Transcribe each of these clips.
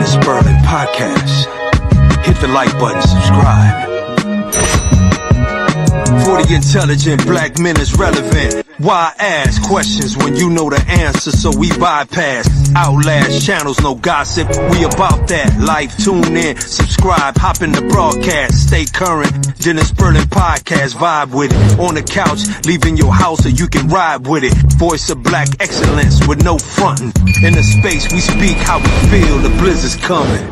Dennis Berlin Podcast. Hit the like button, subscribe. For the intelligent, black men is relevant. Why ask questions when you know the answer? So we bypass outlast channels, no gossip. We about that life. Tune in, subscribe, hop in the broadcast, stay current. Dennis Berlin Podcast, vibe with it. On the couch, leaving your house so you can ride with it. Voice of black excellence with no frontin'. In the space we speak how we feel. The blizzard's coming.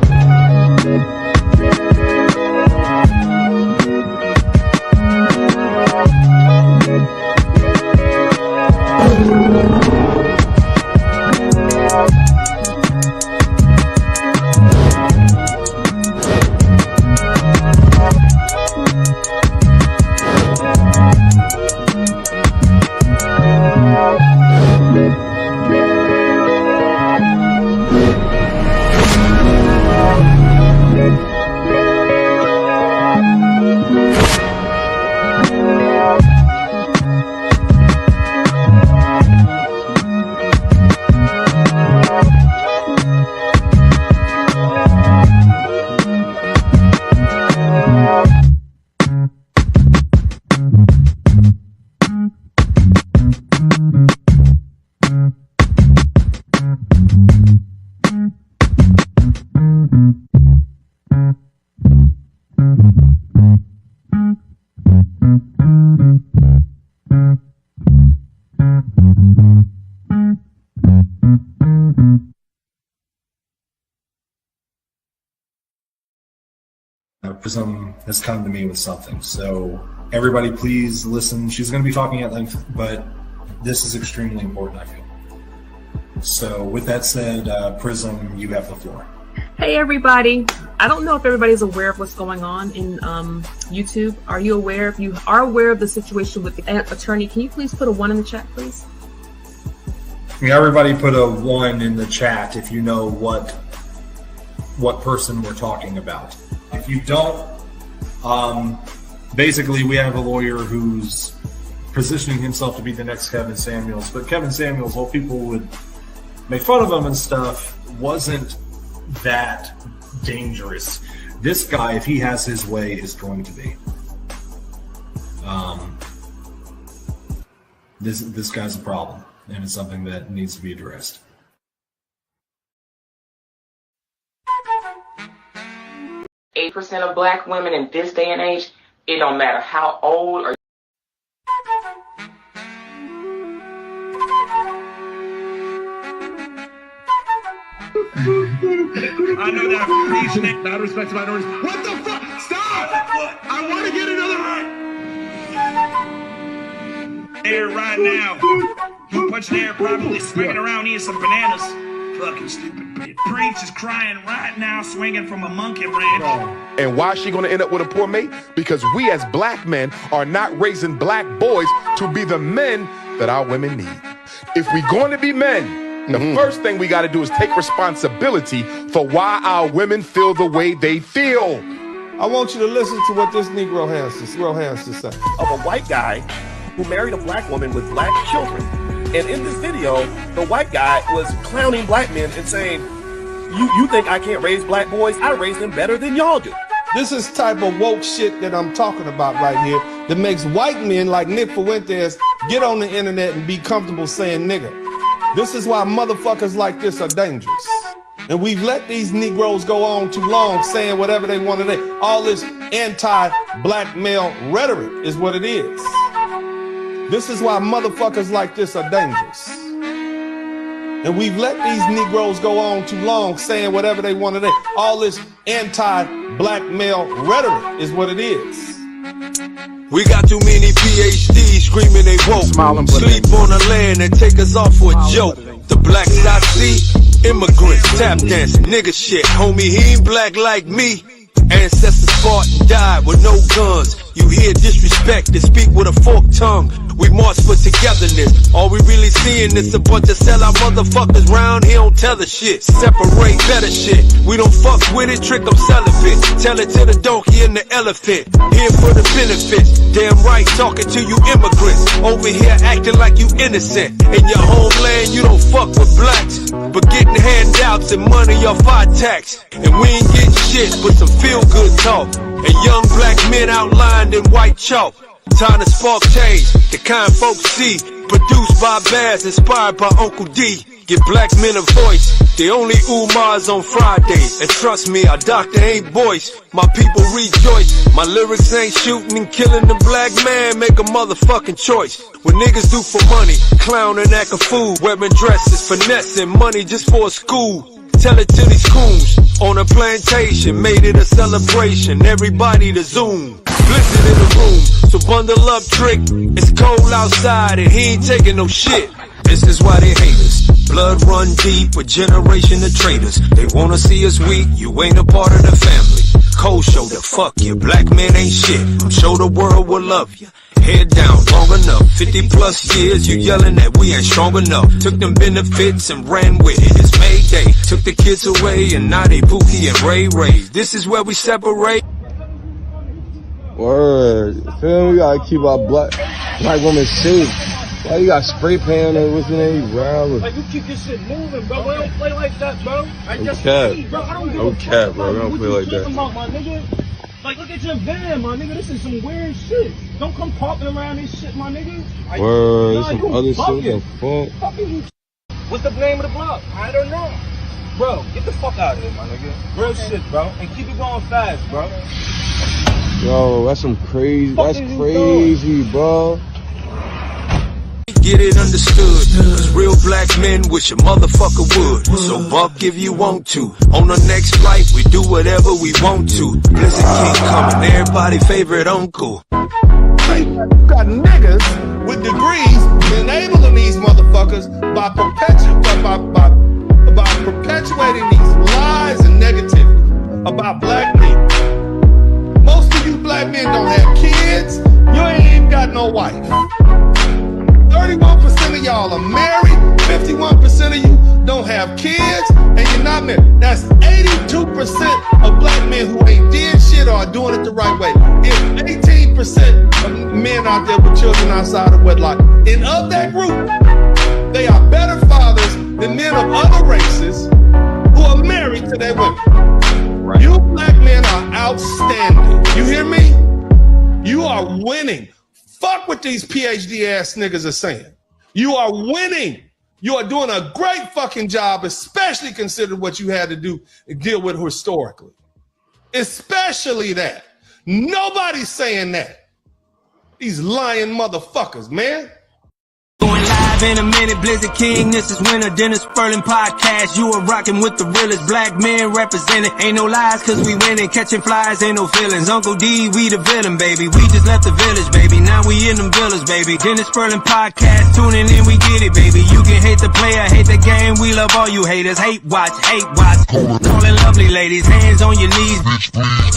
Prism has come to me with something, so everybody please listen. She's going to be talking at length, but this is extremely important, I feel. So with that said, Prism, you have the floor. Hey everybody, I don't know if everybody's aware of what's going on in YouTube. Are you aware? If you are aware of the situation with the attorney, can you please put a 1 in the chat, please? Yeah, everybody put a 1 in the chat if you know what person we're talking about. If you don't, basically we have a lawyer who's positioning himself to be the next Kevin Samuels, but Kevin Samuels, while people would make fun of him and stuff, wasn't that dangerous. This guy, if he has his way, is going to be. This guy's a problem, and it's something that needs to be addressed. % of black women in this day and age, it don't matter how old or I know that I'm out of respect to minorities. What the fuck? Stop! I want to get another air right now. You punching air, probably swinging around eating some bananas. Fucking stupid bitch. Preach is crying right now, swinging from a monkey branch. And why is she going to end up with a poor mate? Because we as black men are not raising black boys to be the men that our women need. If we're going to be men, the first thing we got to do is take responsibility for why our women feel the way they feel. I want you to listen to what this Negro has to say. Of a white guy who married a black woman with black children. And in this video, the white guy was clowning black men and saying, you think I can't raise black boys? I raise them better than y'all do. This is type of woke shit that I'm talking about right here that makes white men like Nick Fuentes get on the internet and be comfortable saying nigger. This is why motherfuckers like this are dangerous. And we've let these Negroes go on too long saying whatever they want to say. All this anti-black male rhetoric is what it is. This is why motherfuckers like this are dangerous. And we've let these Negroes go on too long saying whatever they want to say. All this anti-black male rhetoric is what it is. We got too many PhDs screaming they woke. Sleep on the land and take us off for a joke. The blacks I see, immigrants, tap dancing, nigga shit. Homie, he ain't black like me. Ancestors fought and died with no guns. You hear disrespect and speak with a forked tongue. We march for togetherness. All we really seeing is a bunch of sellout motherfuckers round here on tether shit. Separate better shit. We don't fuck with it, trick them celibate. Tell it to the donkey and the elephant. Here for the benefits. Damn right, talking to you immigrants. Over here acting like you innocent. In your homeland, you don't fuck with blacks. But getting handouts and money off our tax. And we ain't getting shit but some feel-good talk. And young black men outlined in white chalk. Time to spark change, the kind folks see. Produced by Baz, inspired by Uncle D. Give black men a voice. The only Umars on Friday. And trust me, our doctor ain't voice. My people rejoice. My lyrics ain't shooting and killing the black man. Make a motherfucking choice. What niggas do for money, clown and act a fool. Wearing dresses, finessing money just for a school. Tell it to these coons on a plantation, made it a celebration. Everybody to Zoom, blizzard in the room. So bundle up, trick. It's cold outside and he ain't taking no shit. This is why they hate us. Blood run deep, a generation of traitors. They wanna see us weak, you ain't a part of the family. Cold shoulder, fuck you, black man ain't shit. I'm sure the world will love you. Head down, long enough, 50 plus years, you yelling that we ain't strong enough. Took them benefits and ran with it, it's Mayday. Took the kids away and now they Pookie and Ray Ray. This is where we separate. Word, feel me? We gotta keep our black women safe. Why you got spray paint and what's the name? Like, you keep this shit moving, bro. I don't play like that, bro. I just Okay, bro. I don't give okay, a fuck, bro. We don't play like that. About, my nigga. Like, look at your van, my nigga. This is some weird shit. Don't come parking around this shit, my nigga. Word, there's some other shit. What's the name of the block? I don't know. Bro, get the fuck out of here, my nigga. Real shit, bro. And keep it going fast, bro. Yo, that's some crazy. That's crazy, bro. Get it understood. Cause real black men wish a motherfucker would. So buck if you want to. On the next flight, we do whatever we want to. Blizzard King coming, everybody favorite uncle. You got niggas with degrees enabling these motherfuckers by perpetuating these lies and negativity about black men. Most of you black men don't have kids. You ain't even got no wife. 31% of y'all are married. 51% of you don't have kids, and you're not married. That's 82% of black men who ain't did shit or are doing it the right way. It's 18% of men out there with children outside of wedlock. And of that group, they are better fathers than men of other races who are married to their women. Right. You black men are outstanding. You hear me? You are winning. Fuck what these PhD ass niggas are saying. You are winning. You are doing a great fucking job, especially considering what you had to do and deal with historically. Especially that. Nobody's saying that. These lying motherfuckers, man. Going live in a minute, Blizzard King, this is Winter Dennis Furlan Podcast. You are rocking with the realest black men represented. Ain't no lies cause we winning, catching flies, ain't no feelings. Uncle D, we the villain, baby. We just left the village, baby. Now we in them villas, baby. Dennis Furlan Podcast, tuning in, we get it, baby. You can hate the player, hate the game, we love all you haters. Hate watch, calling lovely ladies, hands on your knees.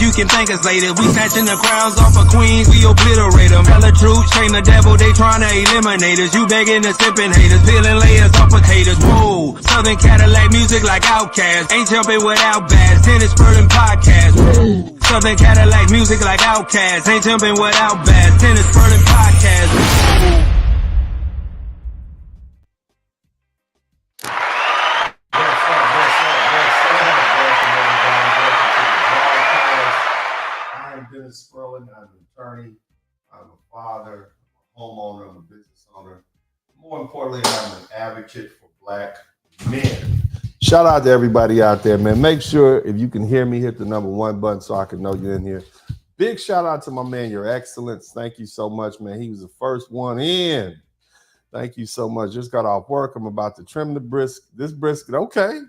You can thank us later. We snatching the crowns off of queens, we obliterate them. Tell the truth, shame the devil, they trying to eliminate us. You begging and sipping haters, peeling layers off of haters. Whoa, Southern Cadillac music like Outkast. Ain't jumping without bass. Dennis Furlan Podcast. Whoa, Southern Cadillac music like Outkast. Ain't jumping without bass. Dennis Furlan Podcast. Whoa. I'm Dennis Furlan. I'm an attorney. I'm a father, a homeowner, I'm a business owner. More importantly, I'm an advocate for black men. Shout out to everybody out there, man. Make sure if you can hear me, hit the number 1 button so I can know you're in here. Big shout out to my man, Your Excellence. Thank you so much, man. He was the first one in. Thank you so much. Just got off work. I'm about to trim this brisket. Okay.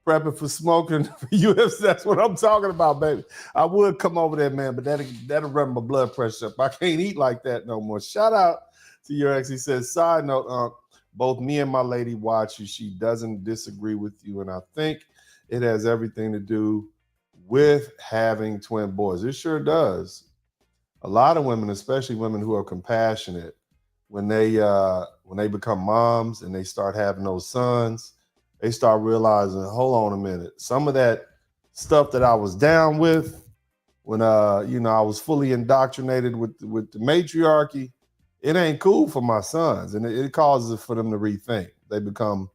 Prepping for smoking for UFC. That's what I'm talking about, baby. I would come over there, man, but that'll run my blood pressure up. I can't eat like that no more. Shout out to Your Ex. He says, side note, both me and my lady watch you. She doesn't disagree with you, and I think it has everything to do with having twin boys. It sure does. A lot of women, especially women who are compassionate, when they become moms and they start having those sons, they start realizing, hold on a minute, some of that stuff that I was down with when I was fully indoctrinated with the matriarchy, it ain't cool for my sons, and it causes it for them to rethink. They become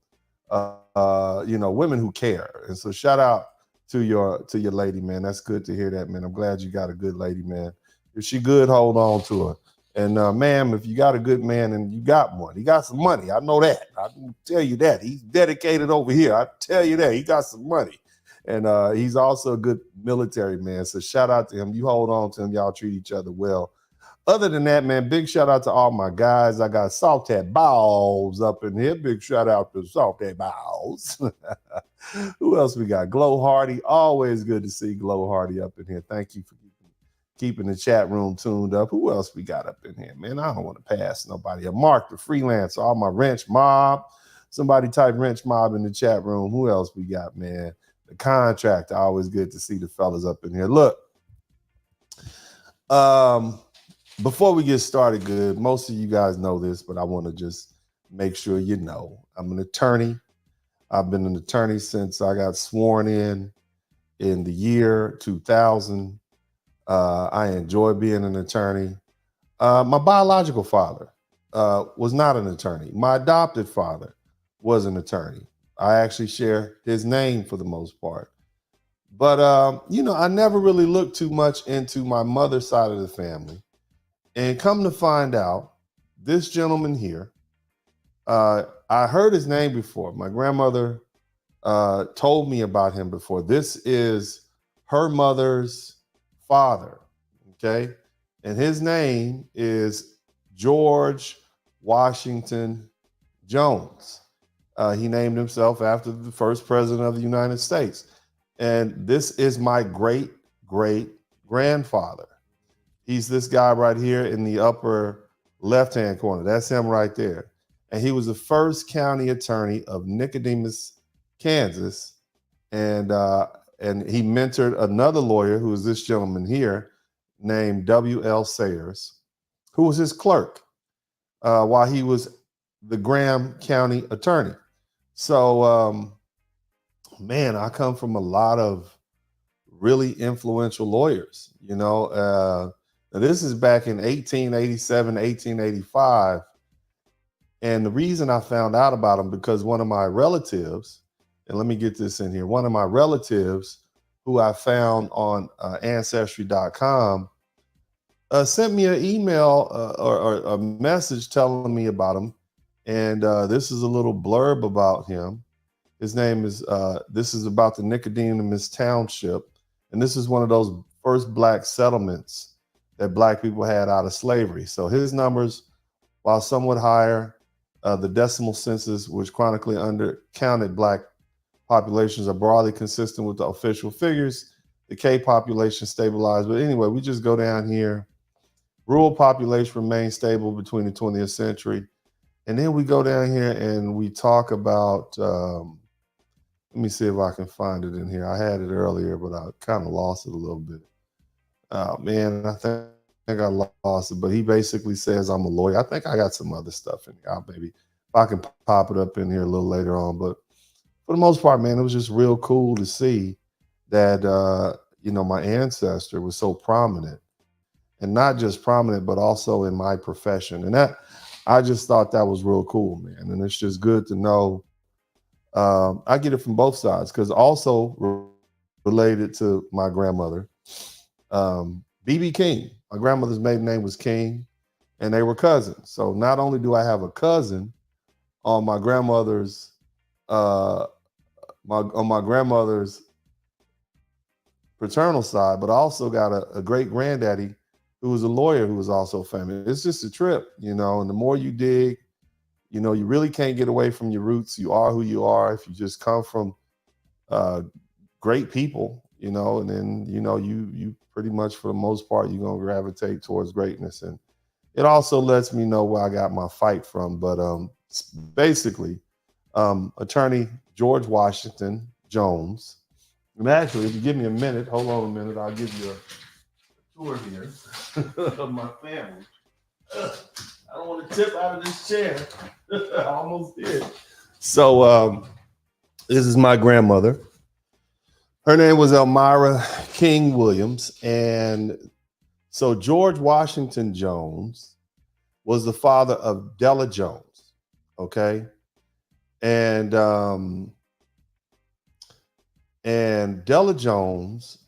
women who care. And so shout out to your lady, man. That's good to hear that, man. I'm glad you got a good lady, man. If she good, hold on to her. And ma'am, if you got a good man, and you got one, he got some money. I know that. I can tell you that. He's dedicated over here. I tell you that. He got some money. And he's also a good military man. So shout out to him. You hold on to him. Y'all treat each other well. Other than that, man, big shout out to all my guys. I got Salted Balls up in here. Big shout out to Salted Balls. Who else we got? Glow Hardy. Always good to see Glow Hardy up in here. Thank you for keeping the chat room tuned up. Who else we got up in here, man? I don't want to pass nobody. Mark the freelancer, all my wrench mob. Somebody type wrench mob in the chat room. Who else we got, man? The contractor. Always good to see the fellas up in here. Look, before we get started, good, most of you guys know this, but I want to just make sure you know. I'm an attorney. I've been an attorney since I got sworn in the year 2000. I enjoy being an attorney. My biological father was not an attorney. My adopted father was an attorney. I actually share his name for the most part. But, I never really looked too much into my mother's side of the family. And come to find out, this gentleman here, I heard his name before. My grandmother told me about him before. This is her mother's father, okay? And his name is George Washington Jones. He named himself after the first president of the United States. And this is my great-great-grandfather. He's this guy right here in the upper left-hand corner. That's him right there. And he was the first county attorney of Nicodemus, Kansas. And he mentored another lawyer, who is this gentleman here, named W.L. Sayers, who was his clerk while he was the Graham County attorney. So, man, I come from a lot of really influential lawyers, this is back in 1887, 1885. And the reason I found out about him, because one of my relatives, and let me get this in here, one of my relatives who I found on Ancestry.com sent me an email or a message telling me about him. And this is a little blurb about him. His name is, this is about the Nicodemus Township. And this is one of those first Black settlements that Black people had out of slavery. So his numbers, while somewhat higher, the decimal census, which chronically undercounted Black populations, are broadly consistent with the official figures. The K population stabilized. But anyway, we just go down here. Rural population remained stable between the 20th century. And then we go down here and we talk about, let me see if I can find it in here. I had it earlier, but I kind of lost it a little bit. Oh, man, I think I lost it. But he basically says I'm a lawyer. I think I got some other stuff in here. Maybe if I can pop it up in here a little later on. But for the most part, man, it was just real cool to see that, my ancestor was so prominent. And not just prominent, but also in my profession. And that, I just thought that was real cool, man. And it's just good to know. I get it from both sides, because also related to my grandmother, B.B. King. My grandmother's maiden name was King, and they were cousins. So not only do I have a cousin on my grandmother's my grandmother's paternal side, but I also got a great granddaddy who was a lawyer who was also famous. It's just a trip, and the more you dig, you really can't get away from your roots. You are who you are if you just come from great people, and then, you pretty much, for the most part, you're going to gravitate towards greatness. And it also lets me know where I got my fight from. But basically, attorney George Washington Jones. And actually, if you give me a minute, hold on a minute, I'll give you a tour here of my family. I don't want to tip out of this chair. I almost did. So this is my grandmother. Her name was Elmira King Williams. And so George Washington Jones was the father of Della Jones. Okay. And Della Jones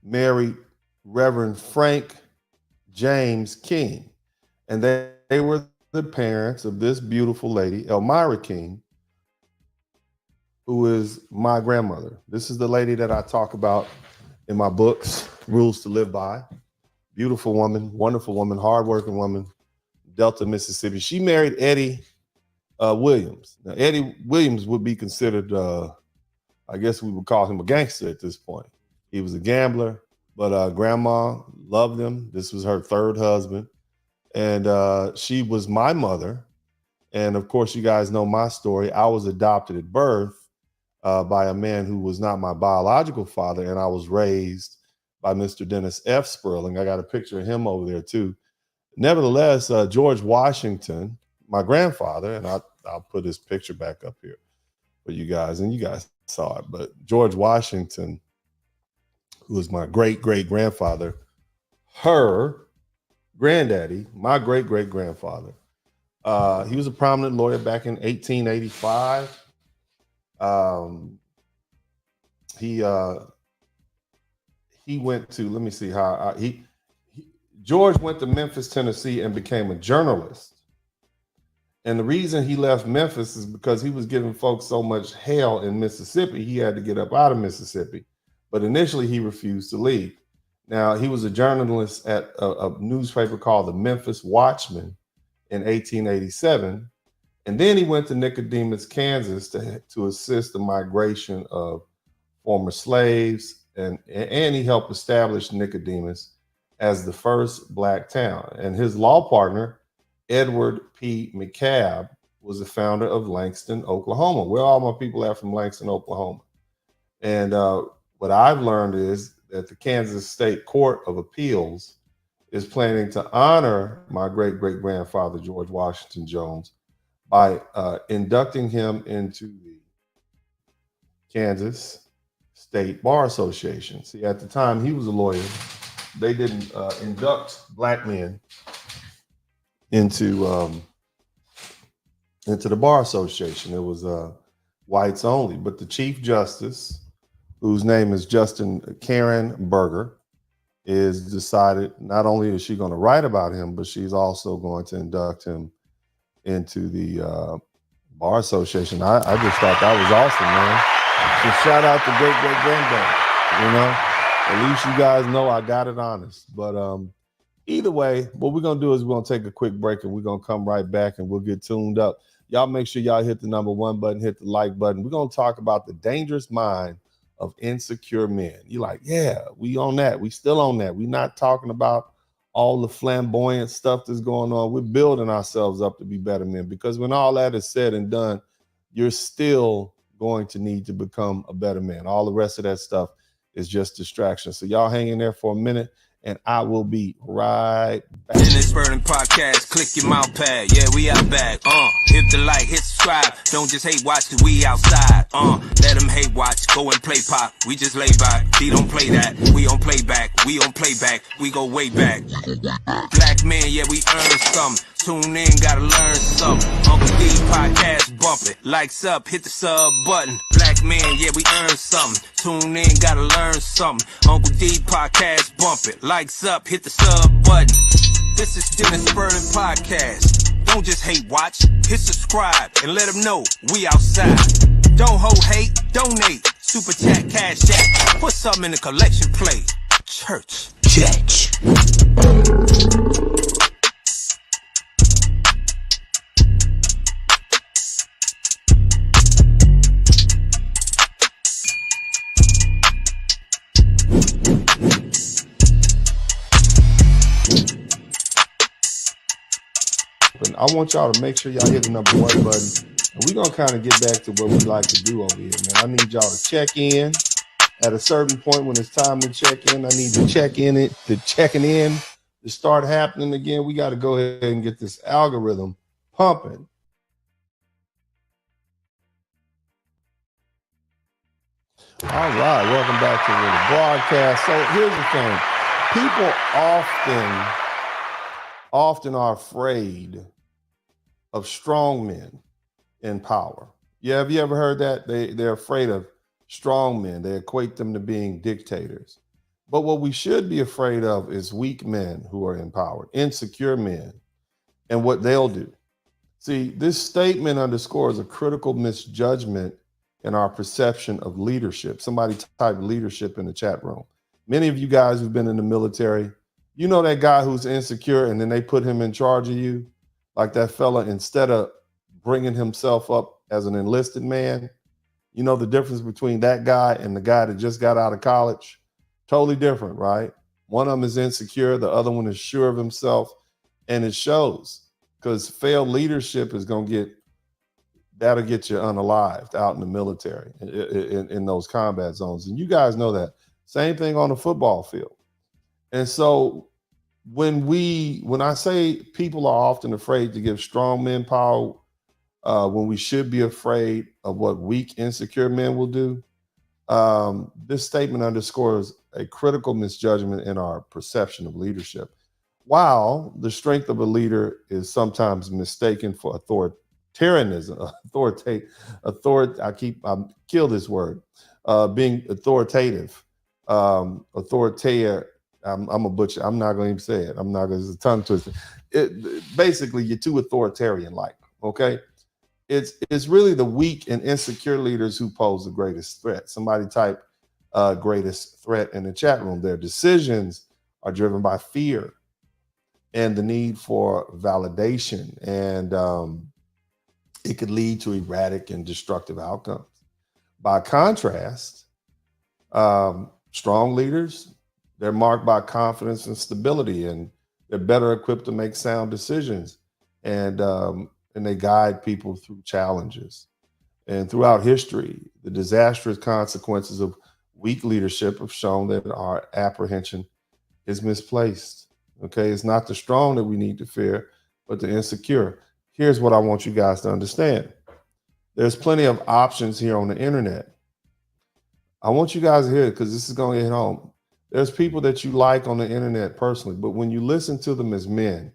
married Reverend Frank James King. And they were the parents of this beautiful lady, Elmira King, who is my grandmother. This is the lady that I talk about in my books, Rules to Live By. Beautiful woman, wonderful woman, hardworking woman, Delta, Mississippi. She married Eddie Williams. Now, Eddie Williams would be considered, I guess we would call him a gangster at this point. He was a gambler, but grandma loved him. This was her third husband. And she was my mother. And of course, you guys know my story. I was adopted at birth by a man who was not my biological father. And I was raised by Mr. Dennis F. Sperling. I got a picture of him over there too. Nevertheless, George Washington, my grandfather, and I'll put his picture back up here for you guys, and you guys saw it, but George Washington, who was my great-great-grandfather, her granddaddy, my great-great-grandfather, he was a prominent lawyer back in 1885. He went to, let me see how, George went to Memphis, Tennessee and became a journalist. And the reason he left Memphis is because he was giving folks so much hell in Mississippi, he had to get up out of Mississippi. But initially he refused to leave. Now, he was a journalist at a newspaper called the Memphis Watchman in 1887. And then he went to Nicodemus, Kansas to assist the migration of former slaves. And he helped establish Nicodemus as the first Black town. And his law partner, Edward P. McCabe, was the founder of Langston, Oklahoma. Where all my people are from Langston, Oklahoma. And what I've learned is that the Kansas State Court of Appeals is planning to honor my great-great-grandfather, George Washington Jones, by inducting him into the Kansas State Bar Association. See, at the time he was a lawyer, they didn't induct Black men into the Bar Association. It was whites only. But the Chief Justice, whose name is Karen Berger, is decided not only is she going to write about him, but she's also going to induct him into the Bar Association. I just thought that was awesome, man. So shout out to great-great-granddad. You know, at least you guys know I got it honest. But either way, what we're going to do is we're going to take a quick break and we're going to come right back and we'll get tuned up. Y'all make sure y'all hit the #1 button, hit the like button. We're going to talk about the dangerous mind of insecure men. You're like, yeah, we on that. We still on that. We're not talking about all the flamboyant stuff that's going on. We're building ourselves up to be better men, because when all that is said and done, you're still going to need to become a better man. All the rest of that stuff is just distraction. So y'all hang in there for a minute, and I will be right back. In this burning podcast, click your mouse pad. Yeah, we out back. Hit the like, hit subscribe. Don't just hate watch, cause we outside. Let them hate watch, go and play pop. We just lay back. He don't play that. We don't play back. We don't play back. We go way back. Black men, yeah, we earn something. Tune in, gotta learn something. Uncle D podcast, bump it. Likes up, hit the sub button. Black men, yeah, we earn something. Tune in, gotta learn something. Uncle D podcast, bump it. Likes up, hit the sub button. This is Dennis Burden Podcast. Don't just hate watch, hit subscribe and let them know we outside. Don't hold hate, donate. Super chat, cash app. Put something in the collection plate. Church. I want y'all to make sure y'all hit the #1 button. And we're going to kind of get back to what we like to do over here, man. I need y'all to check in at a certain point when it's time to check in. I need to checking in to start happening again, we got to go ahead and get this algorithm pumping. All right, welcome back to the broadcast. So here's the thing. People often are afraid of strong men in power. Yeah, have you ever heard that? They're afraid of strong men. They equate them to being dictators. But what we should be afraid of is weak men who are in power, insecure men, and what they'll do. See, this statement underscores a critical misjudgment in our perception of leadership. Somebody type leadership in the chat room. Many of you guys who've been in the military, you know that guy who's insecure and then they put him in charge of you. Like that fella, instead of bringing himself up as an enlisted man, you know the difference between that guy and the guy that just got out of college? Totally different, right? One of them is insecure, the other one is sure of himself, and it shows, because failed leadership is going to that'll get you unalived out in the military, in those combat zones. And you guys know that. Same thing on the football field. And so when I say people are often afraid to give strong men power, when we should be afraid of what weak, insecure men will do, this statement underscores a critical misjudgment in our perception of leadership. While the strength of a leader is sometimes mistaken for authoritarianism, kill this word, being authoritative, I'm a butcher. I'm not going to even say it. I'm not going to, it's a tongue twister. Basically, you're too authoritarian-like, okay? It's really the weak and insecure leaders who pose the greatest threat. Somebody type greatest threat in the chat room. Their decisions are driven by fear and the need for validation, and it could lead to erratic and destructive outcomes. By contrast, strong leaders, they're marked by confidence and stability, and they're better equipped to make sound decisions, and they guide people through challenges. And throughout history, the disastrous consequences of weak leadership have shown that our apprehension is misplaced. Okay, it's not the strong that we need to fear, but the insecure. Here's what I want you guys to understand. There's plenty of options here on the internet. I want you guys to hear it because this is going to hit home. There's people that you like on the internet personally, but when you listen to them as men,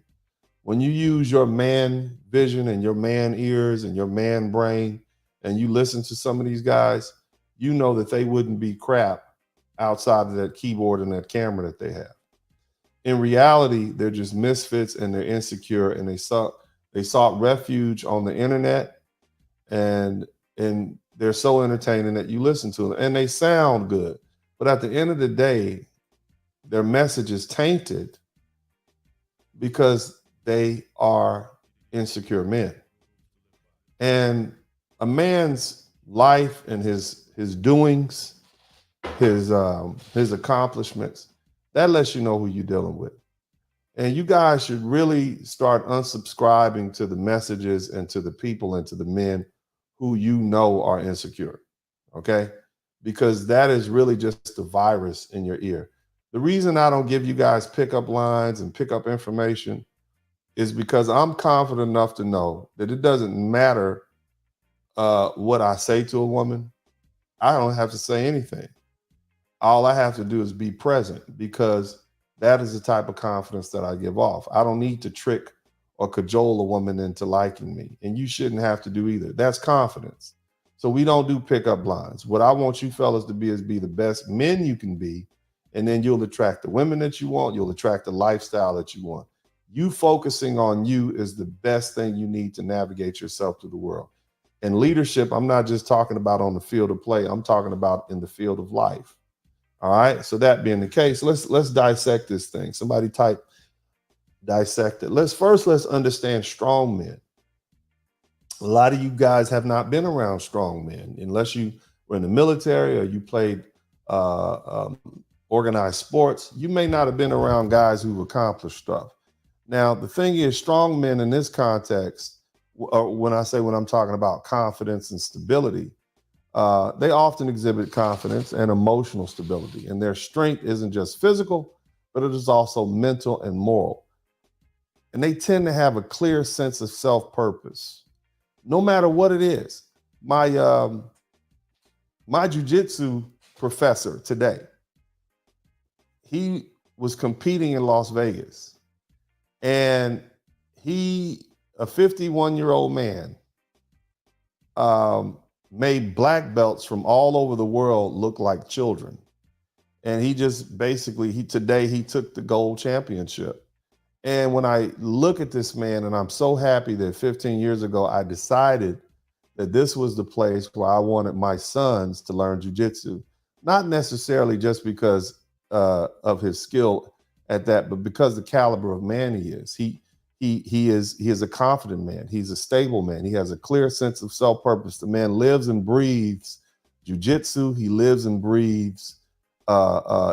when you use your man vision and your man ears and your man brain, and you listen to some of these guys, you know that they wouldn't be crap outside of that keyboard and that camera that they have. In reality, they're just misfits and they're insecure, and they sought refuge on the internet, and they're so entertaining that you listen to them, and they sound good. But at the end of the day, their message is tainted because they are insecure men. And a man's life and his doings, his accomplishments, that lets you know who you're dealing with. And you guys should really start unsubscribing to the messages and to the people and to the men who you know are insecure, okay? Because that is really just a virus in your ear. The reason I don't give you guys pickup lines and pickup information is because I'm confident enough to know that it doesn't matter what I say to a woman. I don't have to say anything. All I have to do is be present, because that is the type of confidence that I give off. I don't need to trick or cajole a woman into liking me, and you shouldn't have to do either. That's confidence. So we don't do pickup lines. What I want you fellas to be is be the best men you can be, and then you'll attract the women that you want. You'll attract the lifestyle that you want. You focusing on you is the best thing you need to navigate yourself through the world. And leadership, I'm not just talking about on the field of play. I'm talking about in the field of life. All right. So that being the case, let's dissect this thing. Somebody type dissect it. Let's understand strong men. A lot of you guys have not been around strong men unless you were in the military or you played organized sports. You may not have been around guys who've accomplished stuff. Now, the thing is, strong men in this context, when I'm talking about confidence and stability, they often exhibit confidence and emotional stability, and their strength isn't just physical, but it is also mental and moral. And they tend to have a clear sense of self-purpose, no matter what it is. My jiu-jitsu professor today, he was competing in Las Vegas, and a 51-year-old man, made black belts from all over the world look like children. And he just basically, today he took the gold championship. And when I look at this man, and I'm so happy that 15 years ago, I decided that this was the place where I wanted my sons to learn jujitsu, not necessarily just because of his skill at that, but because the caliber of man he is. He is a confident man. He's a stable man. He has a clear sense of self-purpose. The man lives and breathes jiu-jitsu. He lives and breathes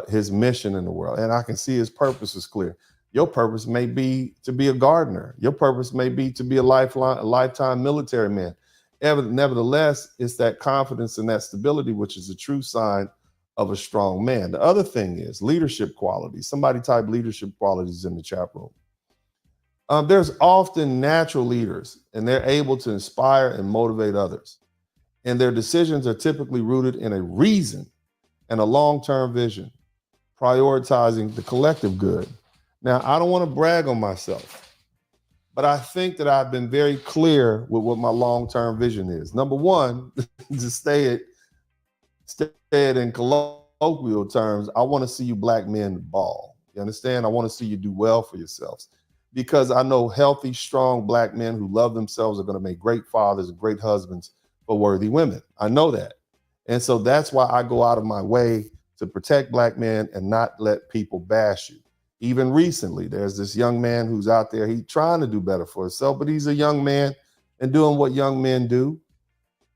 his mission in the world. And I can see his purpose is clear. Your purpose may be to be a gardener. Your purpose may be to be a lifetime military man. Nevertheless, it's that confidence and that stability, which is a true sign of a strong man. The other thing is leadership qualities. Somebody type leadership qualities in the chat room. There's often natural leaders, and they're able to inspire and motivate others. And their decisions are typically rooted in a reason and a long-term vision, prioritizing the collective good. Now, I don't want to brag on myself, but I think that I've been very clear with what my long-term vision is. Number one, to stay it in colloquial terms, I want to see you black men ball. You understand? I want to see you do well for yourselves, because I know healthy, strong black men who love themselves are going to make great fathers and great husbands for worthy women. I know that. And so that's why I go out of my way to protect black men and not let people bash you. Even recently, there's this young man who's out there, he's trying to do better for himself, but he's a young man and doing what young men do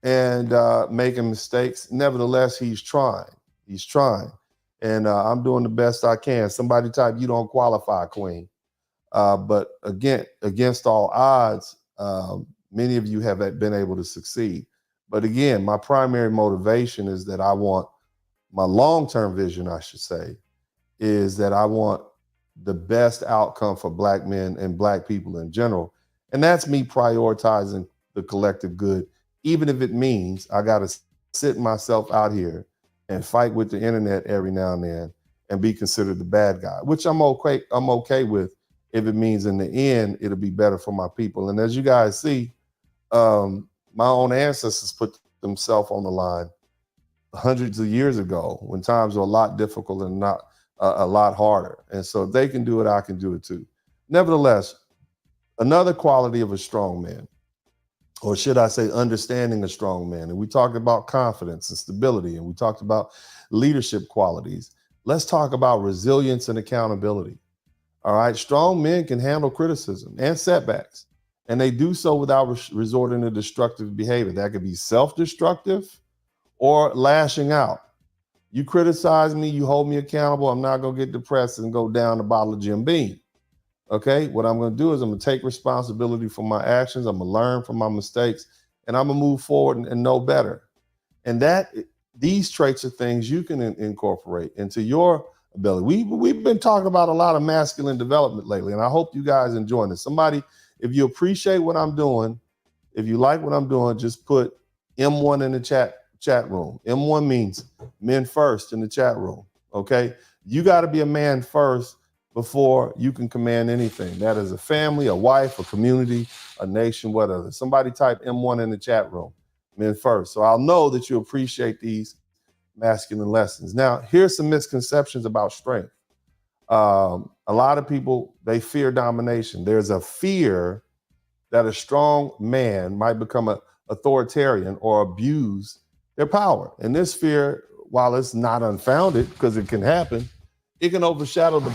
and making mistakes. Nevertheless, he's trying. He's trying. And I'm doing the best I can. Somebody type, you don't qualify, Queen. But again, against all odds, many of you have been able to succeed. But again, my primary motivation is that I want my long-term vision, I should say, is that I want the best outcome for black men and black people in general. And that's me prioritizing the collective good, even if it means I got to sit myself out here and fight with the internet every now and then and be considered the bad guy, which I'm okay with. If it means in the end, it'll be better for my people. And as you guys see, my own ancestors put themselves on the line hundreds of years ago when times were a lot difficult and not a lot harder. And so if they can do it, I can do it too. Nevertheless, another quality of a strong man, or should I say understanding a strong man, and we talked about confidence and stability, and we talked about leadership qualities. Let's talk about resilience and accountability. All right, strong men can handle criticism and setbacks, and they do so without resorting to destructive behavior. That could be self-destructive or lashing out. You criticize me, you hold me accountable, I'm not gonna get depressed and go down a bottle of Jim Beam. Okay, what I'm gonna do is I'm gonna take responsibility for my actions, I'm gonna learn from my mistakes, and I'm gonna move forward and know better. And these traits are things you can incorporate into your ability. We've been talking about a lot of masculine development lately, and I hope you guys enjoying this. Somebody, if you appreciate what I'm doing, if you like what I'm doing, just put M1 in the chat room. M1 means men first in the chat room. Okay, you got to be a man first before you can command anything. That is a family, a wife, a community, a nation, whatever. Somebody type M1 in the chat room. Men first. So I'll know that you appreciate these masculine lessons. Now, here's some misconceptions about strength. A lot of people, they fear domination. There's a fear that a strong man might become an authoritarian or abuse their power. And this fear, while it's not unfounded, because it can happen, it can overshadow the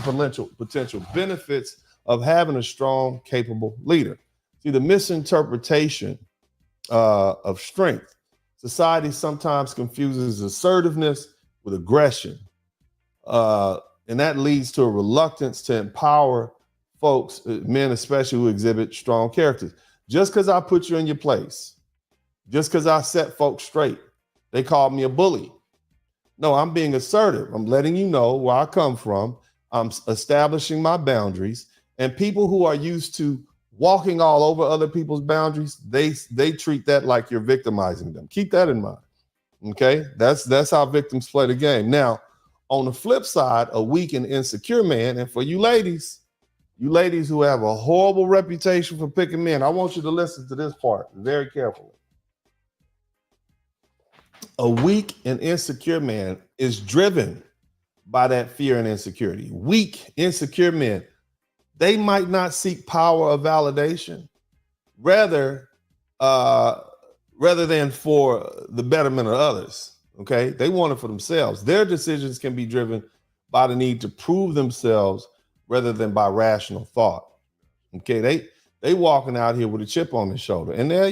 potential benefits of having a strong, capable leader. See, the misinterpretation of strength. Society sometimes confuses assertiveness with aggression. And that leads to a reluctance to empower folks, men especially, who exhibit strong characters. Just because I put you in your place, just because I set folks straight, they called me a bully. No, I'm being assertive. I'm letting you know where I come from. I'm establishing my boundaries. And people who are used to walking all over other people's boundaries, they treat that like you're victimizing them. Keep that in mind. Okay, that's how victims play the game. Now, on the flip side, a weak and insecure man, and for you ladies who have a horrible reputation for picking men, I want you to listen to this part very carefully. A weak and insecure man is driven by that fear and insecurity. Weak, insecure men, they might not seek power or validation, rather than for the betterment of others. Okay, they want it for themselves. Their decisions can be driven by the need to prove themselves rather than by rational thought. Okay, they walking out here with a chip on their shoulder, and they're,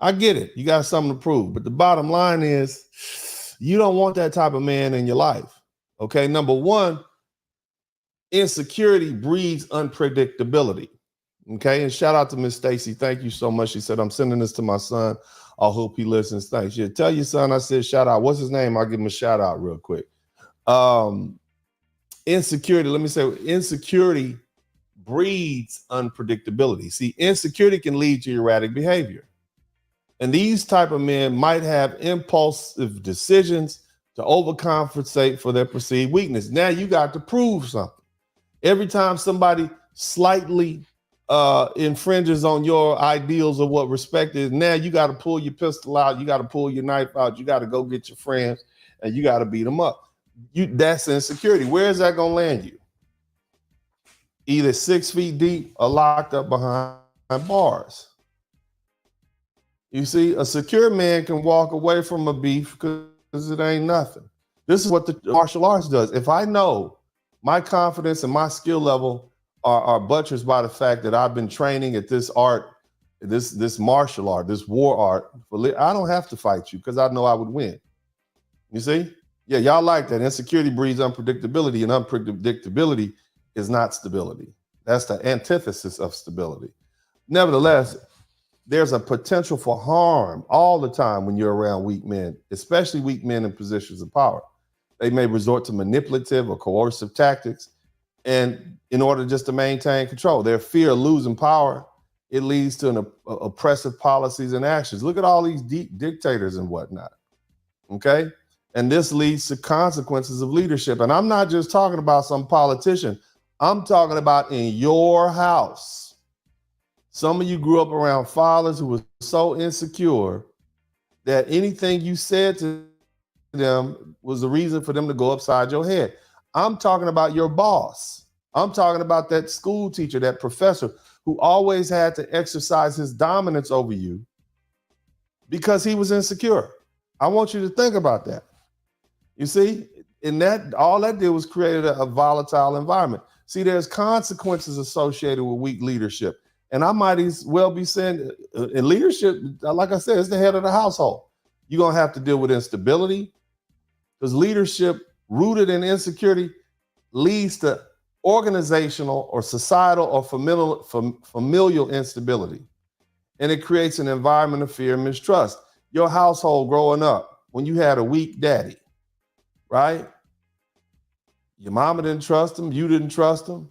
I get it. You got something to prove, but the bottom line is, you don't want that type of man in your life. Okay, number one, insecurity breeds unpredictability. Okay, and shout out to Miss Stacy. Thank you so much. She said, I'm sending this to my son. I hope he listens. Thanks. Yeah, tell your son I said shout out. What's his name? I'll give him a shout out real quick. Insecurity, let me say, insecurity breeds unpredictability. See, insecurity can lead to erratic behavior. And these type of men might have impulsive decisions to overcompensate for their perceived weakness. Now you got to prove something. Every time somebody slightly infringes on your ideals of what respect is, now you got to pull your pistol out, you got to pull your knife out, you got to go get your friends, and you got to beat them up. That's insecurity. Where is that going to land you? Either 6 feet deep or locked up behind bars. You see, a secure man can walk away from a beef because it ain't nothing. This is what the martial arts does. If I know my confidence and my skill level are buttressed by the fact that I've been training at this art, this martial art, this war art, I don't have to fight you because I know I would win. You see? Yeah, y'all like that. Insecurity breeds unpredictability, and unpredictability is not stability. That's the antithesis of stability. Nevertheless, there's a potential for harm all the time when you're around weak men, especially weak men in positions of power. They may resort to manipulative or coercive tactics, and in order just to maintain control. Their fear of losing power, it leads to oppressive policies and actions. Look at all these dictators and whatnot, okay? And this leads to consequences of leadership. And I'm not just talking about some politician. I'm talking about in your house. Some of you grew up around fathers who were so insecure that anything you said to them was the reason for them to go upside your head. I'm talking about your boss. I'm talking about that school teacher, that professor who always had to exercise his dominance over you because he was insecure. I want you to think about that. You see, and that all that did was create a volatile environment. See, there's consequences associated with weak leadership. And I might as well be saying in leadership, like I said, it's the head of the household. You're going to have to deal with instability because leadership rooted in insecurity leads to organizational or societal or familial instability. And it creates an environment of fear and mistrust. Your household growing up, when you had a weak daddy, right? Your mama didn't trust him, you didn't trust him.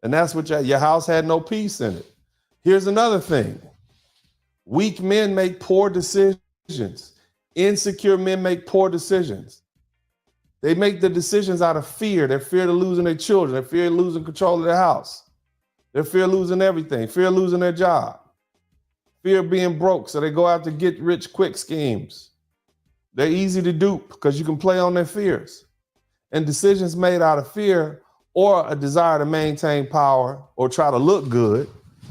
And that's what your house had no peace in it. Here's another thing. Weak men make poor decisions. Insecure men make poor decisions. They make the decisions out of fear. They're fear of losing their children. They're fear of losing control of their house. They're fear of losing everything. Fear of losing their job. Fear of being broke. So they go out to get rich quick schemes. They're easy to dupe because you can play on their fears. And decisions made out of fear or a desire to maintain power or try to look good,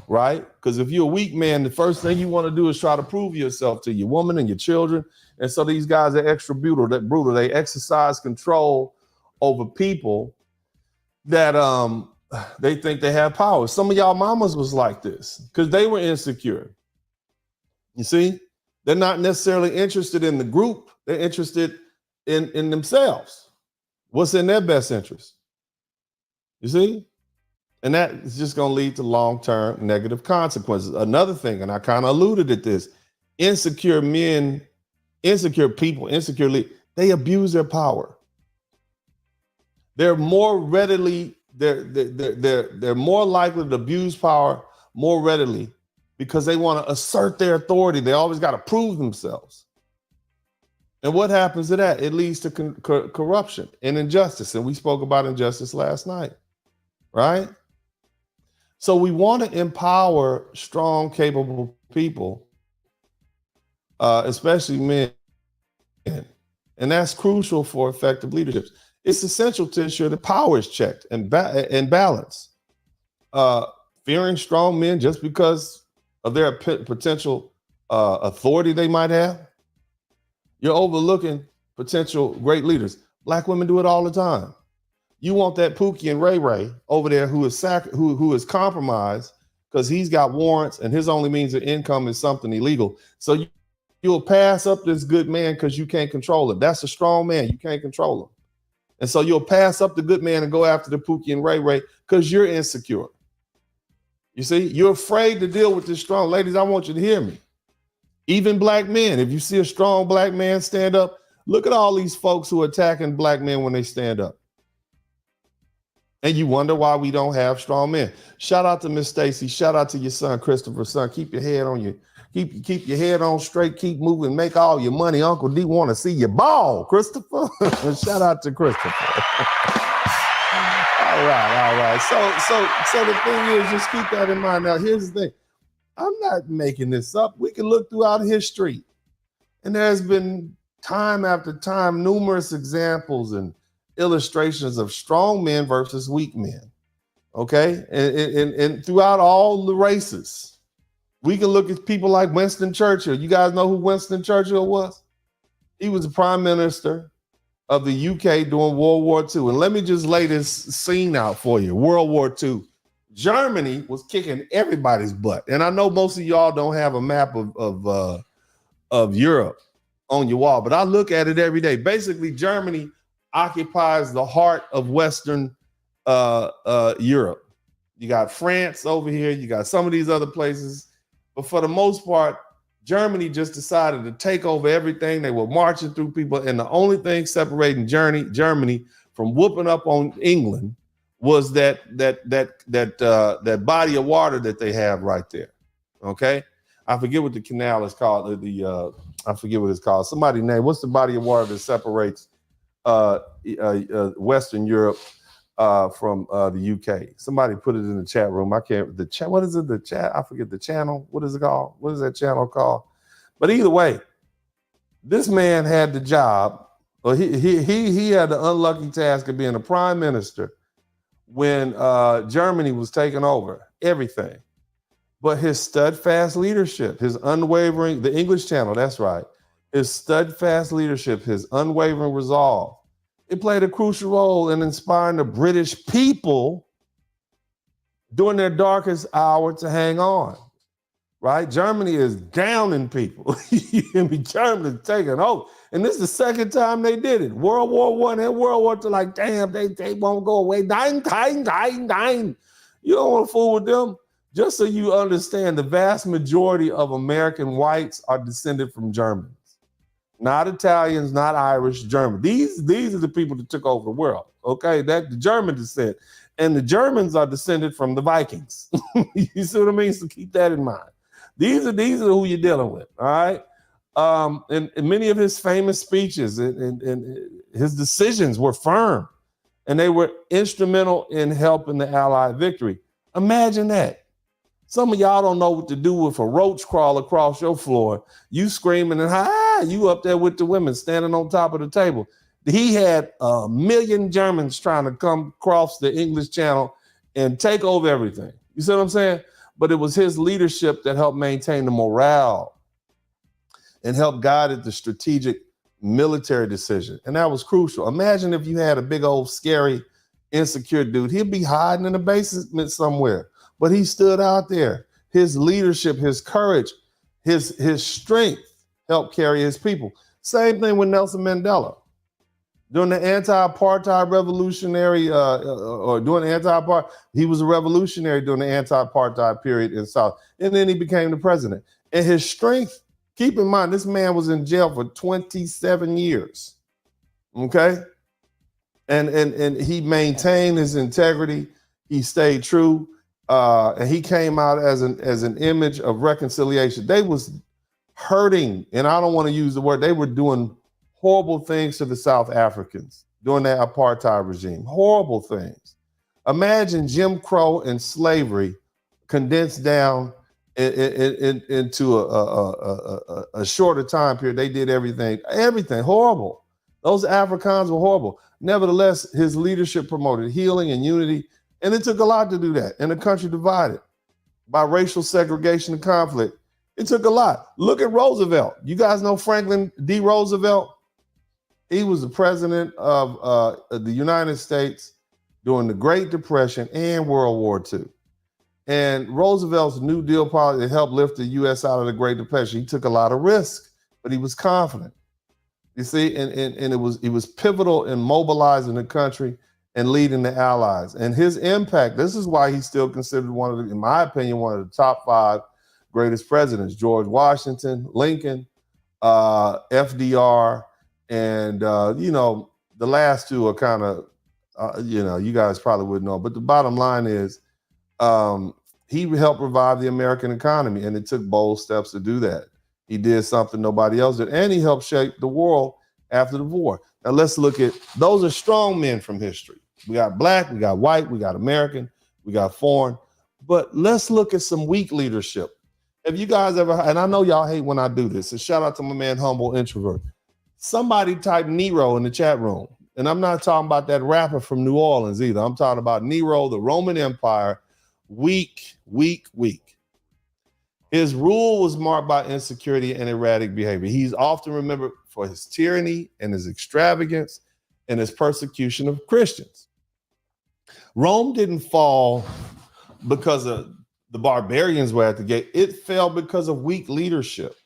right? Because if you're a weak man, the first thing you want to do is try to prove yourself to your woman and your children. And so these guys are extra brutal. They exercise control over people that they think they have power. Some of y'all mamas was like this because they were insecure. You see, they're not necessarily interested in the group. They're interested in themselves. What's in their best interest? You see? And that is just going to lead to long-term negative consequences. Another thing, and I kind of alluded to this, insecure men, insecure people, insecurely, they abuse their power. they're more readily, they're more likely to abuse power more readily because they want to assert their authority. They always got to prove themselves. And what happens to that? It leads to corruption and injustice. And we spoke about injustice last night, right? So we want to empower strong, capable people, especially men. And that's crucial for effective leadership. It's essential to ensure the power is checked and balanced. Fearing strong men just because of their potential authority they might have, you're overlooking potential great leaders. Black women do it all the time. You want that Pookie and Ray Ray over there who is compromised because he's got warrants and his only means of income is something illegal. So you'll pass up this good man because you can't control him. That's a strong man. You can't control him. And so you'll pass up the good man and go after the Pookie and Ray Ray because you're insecure. You see, you're afraid to deal with this strong. Ladies, I want you to hear me. Even black men, if you see a strong black man stand up, look at all these folks who are attacking black men when they stand up. And you wonder why we don't have strong men. Shout out to Miss Stacy. Shout out to your son, Christopher's son. Keep your head on you. Keep your head on straight. Keep moving. Make all your money. Uncle D want to see you ball, Christopher. Shout out to Christopher. All right. So the thing is, just keep that in mind. Now, here's the thing. I'm not making this up. We can look throughout history, and there's been time after time numerous examples and illustrations of strong men versus weak men. Okay, and throughout all the races, we can look at people like Winston Churchill. You guys know who Winston Churchill was? He was the prime minister of the UK during World War II. And let me just lay this scene out for you. World War II. Germany was kicking everybody's butt. And I know most of y'all don't have a map of Europe on your wall, but I look at it every day. Basically, Germany occupies the heart of Western Europe. You got France over here. You got some of these other places. But for the most part, Germany just decided to take over everything. They were marching through people. And the only thing separating Germany from whooping up on England was that body of water that they have right there. Okay, I forget what the canal is called. I forget what it's called. Somebody name. What's the body of water that separates Western Europe from the UK? Somebody put it in the chat room. I can't. The chat. What is it? The chat. I forget the channel. What is it called? What is that channel called? But either way, this man had the job. Or he had the unlucky task of being the prime minister when Germany was taking over everything. But his steadfast leadership, his unwavering, the English channel, that's right, his steadfast leadership, his unwavering resolve, it played a crucial role in inspiring the British people during their darkest hour to hang on, right? Germany is downing people. Germany's taking over. And this is the second time they did it. World War I and World War II, like, damn, they won't go away. Dying. You don't want to fool with them. Just so you understand, the vast majority of American whites are descended from Germans. Not Italians, not Irish, German. These are the people that took over the world, okay? That the German descent. And the Germans are descended from the Vikings. You see what I mean? So keep that in mind. These are who you're dealing with, all right? And many of his famous speeches and his decisions were firm, and they were instrumental in helping the Allied victory. Imagine that. Some of y'all don't know what to do if a roach crawl across your floor. You screaming and you up there with the women standing on top of the table. He had 1 million Germans trying to come across the English Channel and take over everything. You see what I'm saying? But it was his leadership that helped maintain the morale and helped guide the strategic military decision. And that was crucial. Imagine if you had a big old scary, insecure dude. He'd be hiding in the basement somewhere. But he stood out there. His leadership, his courage, his strength helped carry his people. Same thing with Nelson Mandela. During the anti-apartheid revolutionary, he was a revolutionary during the anti-apartheid period in South. And then he became the president. And his strength, keep in mind, this man was in jail for 27 years. Okay? And he maintained his integrity. He stayed true. And he came out as an image of reconciliation. They was hurting, and I don't want to use the word, they were doing horrible things to the South Africans during that apartheid regime. Horrible things. Imagine Jim Crow and slavery condensed down into a shorter time period. They did everything horrible. Those Afrikaans were horrible. Nevertheless, his leadership promoted healing and unity, and it took a lot to do that. And the country divided by racial segregation and conflict. It took a lot. Look at Roosevelt. You guys know Franklin D. Roosevelt? He was the president of the United States during the Great Depression and World War II. And Roosevelt's New Deal policy helped lift the U.S. out of the Great Depression. He took a lot of risk, but he was confident. You see, and it was pivotal in mobilizing the country and leading the Allies. And his impact, this is why he's still considered one of the, in my opinion, one of the top 5 greatest presidents: George Washington, Lincoln, FDR, and the last 2 are kind of, you guys probably wouldn't know. But the bottom line is, he helped revive the American economy, and it took bold steps to do that. He did something nobody else did, and he helped shape the world after the war. Now let's look at, those are strong men from history. We got black, we got white, we got American, we got foreign. But let's look at some weak leadership. Have you guys ever, and I know y'all hate when I do this, so shout out to my man, Humble Introvert. Somebody type Nero in the chat room. And I'm not talking about that rapper from New Orleans either. I'm talking about Nero, the Roman Empire, weak. His rule was marked by insecurity and erratic behavior. He's often remembered for his tyranny and his extravagance and his persecution of Christians. Rome didn't fall because of the barbarians were at the gate. It fell because of weak leadership.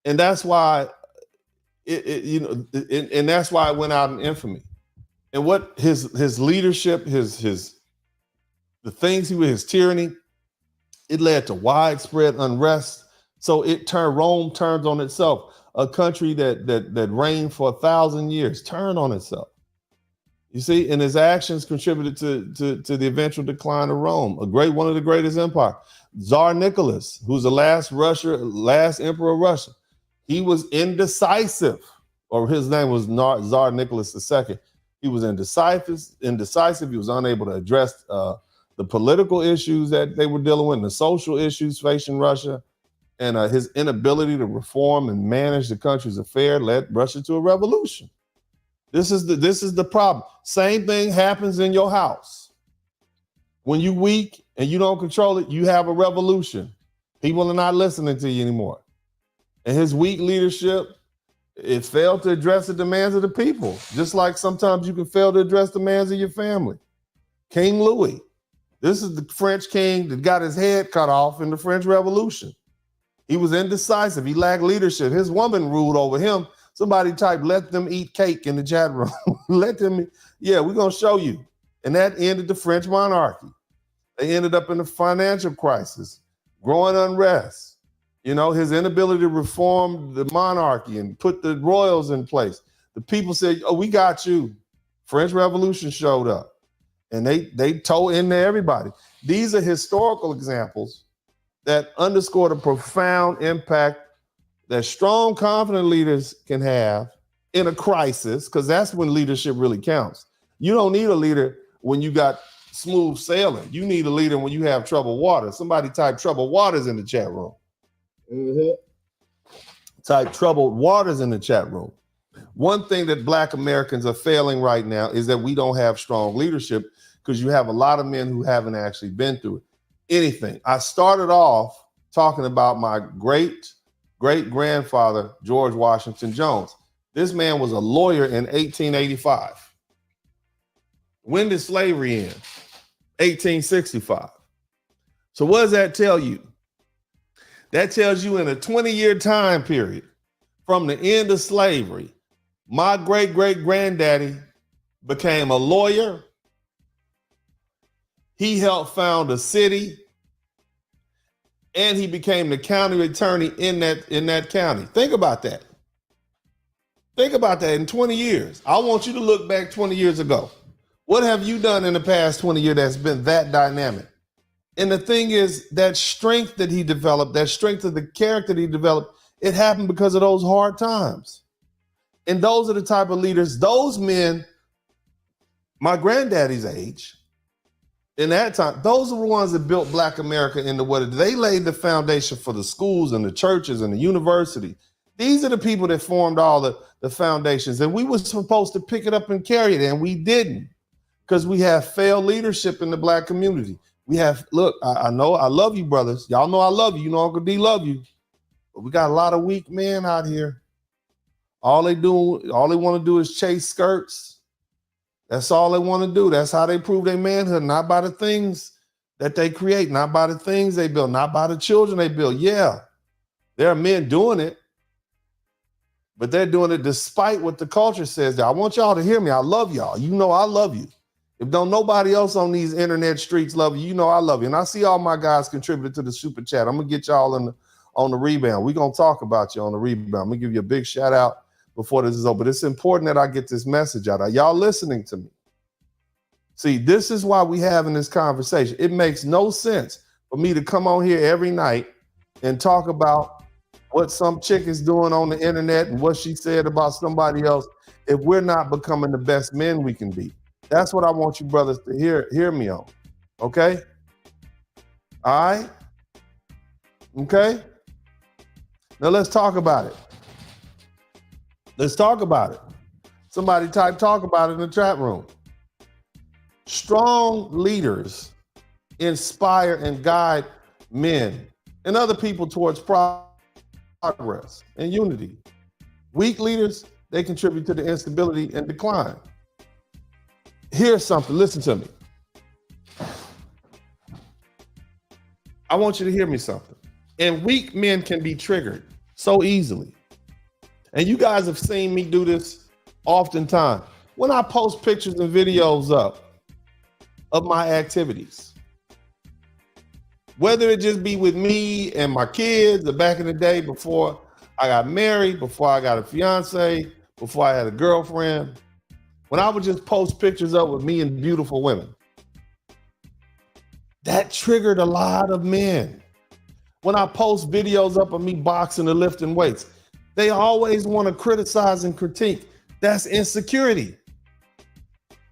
And that's why and that's why it went out in infamy. And what his leadership, his his tyranny, it led to widespread unrest. So Rome turned on itself. A country that reigned for 1,000 years turned on itself. You see, and his actions contributed to the eventual decline of Rome, one of the greatest empires. Tsar Nicholas, who's the last emperor of Russia, he was indecisive, or his name was Tsar Nicholas II. He was indecisive. He was unable to address the political issues that they were dealing with, and the social issues facing Russia, and his inability to reform and manage the country's affairs led Russia to a revolution. This is the problem. Same thing happens in your house. When you're weak and you don't control it, you have a revolution. People are not listening to you anymore. And his weak leadership, it failed to address the demands of the people, just like sometimes you can fail to address the demands of your family. King Louis, this is the French king that got his head cut off in the French Revolution. He was indecisive. He lacked leadership. His woman ruled over him. Somebody typed, "Let them eat cake" in the chat room. Let them, yeah, we're going to show you. And that ended the French monarchy. They ended up in a financial crisis, growing unrest. His inability to reform the monarchy and put the royals in place. The people said, "Oh, we got you." French Revolution showed up, and they tore into everybody. These are historical examples that underscore the profound impact that strong, confident leaders can have in a crisis, because that's when leadership really counts. You don't need a leader when you got smooth sailing. You need a leader when you have troubled waters. Somebody type troubled waters in the chat room. Type troubled waters in the chat room. One thing that Black Americans are failing right now is that we don't have strong leadership, because you have a lot of men who haven't actually been through anything. I started off talking about my great-grandfather, George Washington Jones. This man was a lawyer in 1885. When did slavery end? 1865. So what does that tell you? That tells you in a 20-year time period from the end of slavery, my great-great-granddaddy became a lawyer. He helped found a city, and he became the county attorney in that county. Think about that. Think about that in 20 years. I want you to look back 20 years ago. What have you done in the past 20 years that's been that dynamic? And the thing is, that strength that he developed, that strength of the character that he developed, it happened because of those hard times. And those are the type of leaders, those men, my granddaddy's age, in that time, those are the ones that built Black America into what it is. They laid the foundation for the schools and the churches and the university. These are the people that formed all the foundations. And we were supposed to pick it up and carry it, and we didn't, because we have failed leadership in the Black community. We have, look, I know I love you, brothers. Y'all know I love you. You know Uncle D love you. But we got a lot of weak men out here. All they want to do is chase skirts. That's all they want to do. That's how they prove their manhood, not by the things that they create, not by the things they build, not by the children they build. Yeah, there are men doing it, but they're doing it despite what the culture says. I want y'all to hear me. I love y'all. You know I love you. If don't nobody else on these internet streets love you, you know I love you. And I see all my guys contributed to the super chat. I'm going to get y'all on the rebound. We're going to talk about you on the rebound. I'm going to give you a big shout out before this is over. But it's important that I get this message out. Are y'all listening to me? See, this is why we having this conversation. It makes no sense for me to come on here every night and talk about what some chick is doing on the internet and what she said about somebody else if we're not becoming the best men we can be. That's what I want you brothers to hear me on. Okay? All right? Okay? Now let's talk about it. Let's talk about it. Somebody type talk about it in the chat room. Strong leaders inspire and guide men and other people towards progress and unity. Weak leaders, they contribute to the instability and decline. Here's something, listen to me. I want you to hear me something. And weak men can be triggered so easily. And you guys have seen me do this oftentimes. When I post pictures and videos up of my activities, whether it just be with me and my kids, or back in the day before I got married, before I got a fiance, before I had a girlfriend, when I would just post pictures up with me and beautiful women, that triggered a lot of men. When I post videos up of me boxing or lifting weights, they always want to criticize and critique. That's insecurity.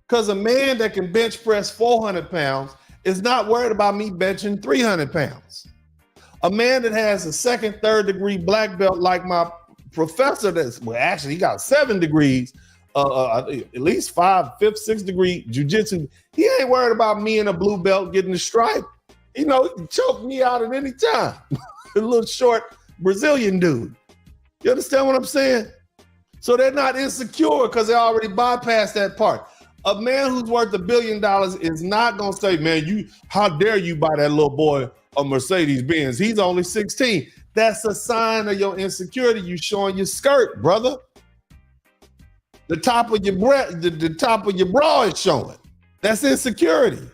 Because a man that can bench press 400 pounds is not worried about me benching 300 pounds. A man that has a second, third degree black belt like my professor he got 7 degrees, at least 5, 5th, 6th degree jujitsu. He ain't worried about me in a blue belt getting the stripe. You know, he can choke me out at any time. A little short Brazilian dude. You understand what I'm saying? So they're not insecure because they already bypassed that part. A man who's worth $1 billion is not gonna say, man, how dare you buy that little boy a Mercedes Benz? He's only 16. That's a sign of your insecurity. You showing your skirt, brother. The top of your the top of your bra is showing. That's insecurity.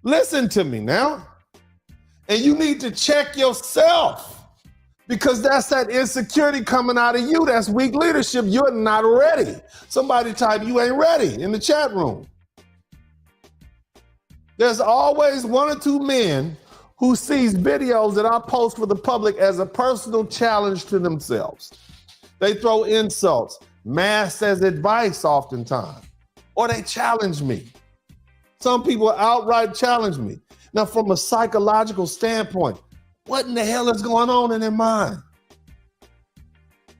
Listen to me now. And you need to check yourself, because that's that insecurity coming out of you. That's weak leadership. You're not ready. Somebody type, you ain't ready, in the chat room. There's always 1 or 2 men who sees videos that I post for the public as a personal challenge to themselves. They throw insults, masked as advice oftentimes, or they challenge me. Some people outright challenge me. Now, from a psychological standpoint, what in the hell is going on in their mind?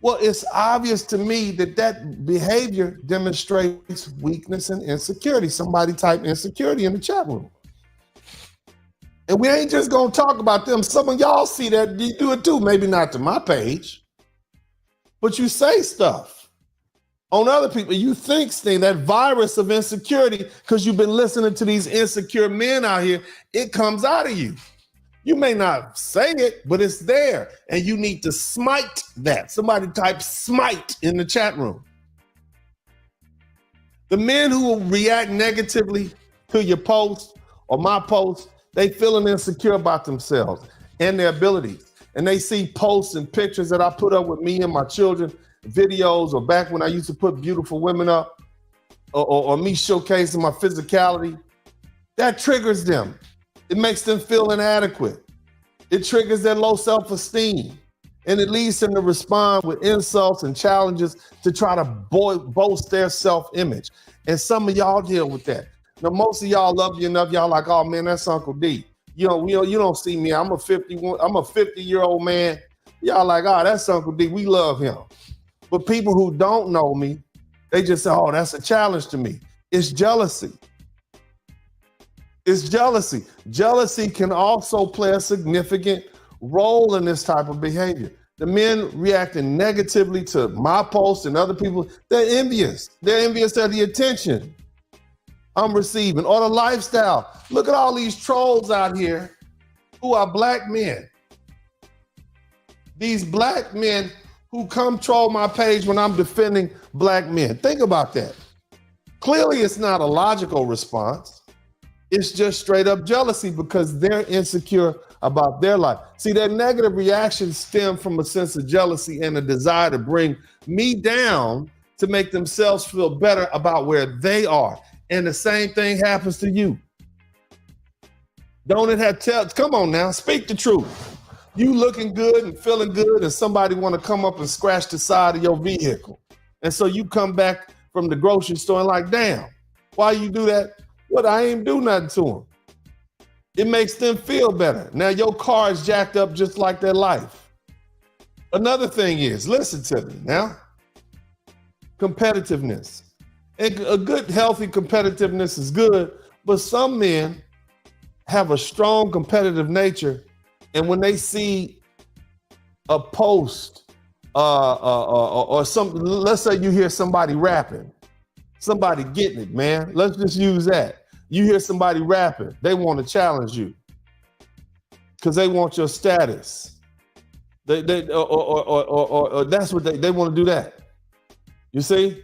Well, it's obvious to me that behavior demonstrates weakness and insecurity. Somebody type insecurity in the chat room. And we ain't just gonna talk about them. Some of y'all see that, you do it too. Maybe not to my page, but you say stuff on other people. You think that virus of insecurity, because you've been listening to these insecure men out here, it comes out of you. You may not say it, but it's there, and you need to smite that. Somebody type smite in the chat room. The men who will react negatively to your post or my post, they feeling insecure about themselves and their abilities. And they see posts and pictures that I put up with me and my children. videos, or back when I used to put beautiful women up, or me showcasing my physicality, that triggers them. It makes them feel inadequate. It triggers their low self-esteem. And it leads them to respond with insults and challenges to try to boast their self-image. And some of y'all deal with that. Now, most of y'all love you enough. Y'all like, oh man, that's Uncle D. You don't see me. I'm a 50-year-old man. Y'all like, oh, that's Uncle D. We love him. But people who don't know me, they just say, oh, that's a challenge to me. It's jealousy. It's jealousy. Jealousy can also play a significant role in this type of behavior. The men reacting negatively to my posts and other people, they're envious. They're envious of the attention I'm receiving or the lifestyle. Look at all these trolls out here who are black men. These black men who come troll my page when I'm defending black men. Think about that. Clearly, it's not a logical response. It's just straight up jealousy because they're insecure about their life. See, their negative reactions stem from a sense of jealousy and a desire to bring me down to make themselves feel better about where they are. And the same thing happens to you. Don't it have come on now, speak the truth. You looking good and feeling good and somebody want to come up and scratch the side of your vehicle. And so you come back from the grocery store and like, damn, why you do that? What, I ain't do nothing to them. It makes them feel better. Now your car is jacked up just like their life. Another thing is, listen to me now, competitiveness. And a good, healthy competitiveness is good, but some men have a strong competitive nature. And when they see a post or something, let's say you hear somebody rapping, somebody getting it, man. Let's just use that. You hear somebody rapping, they want to challenge you because they want your status. Or that's what they want to do that. You see?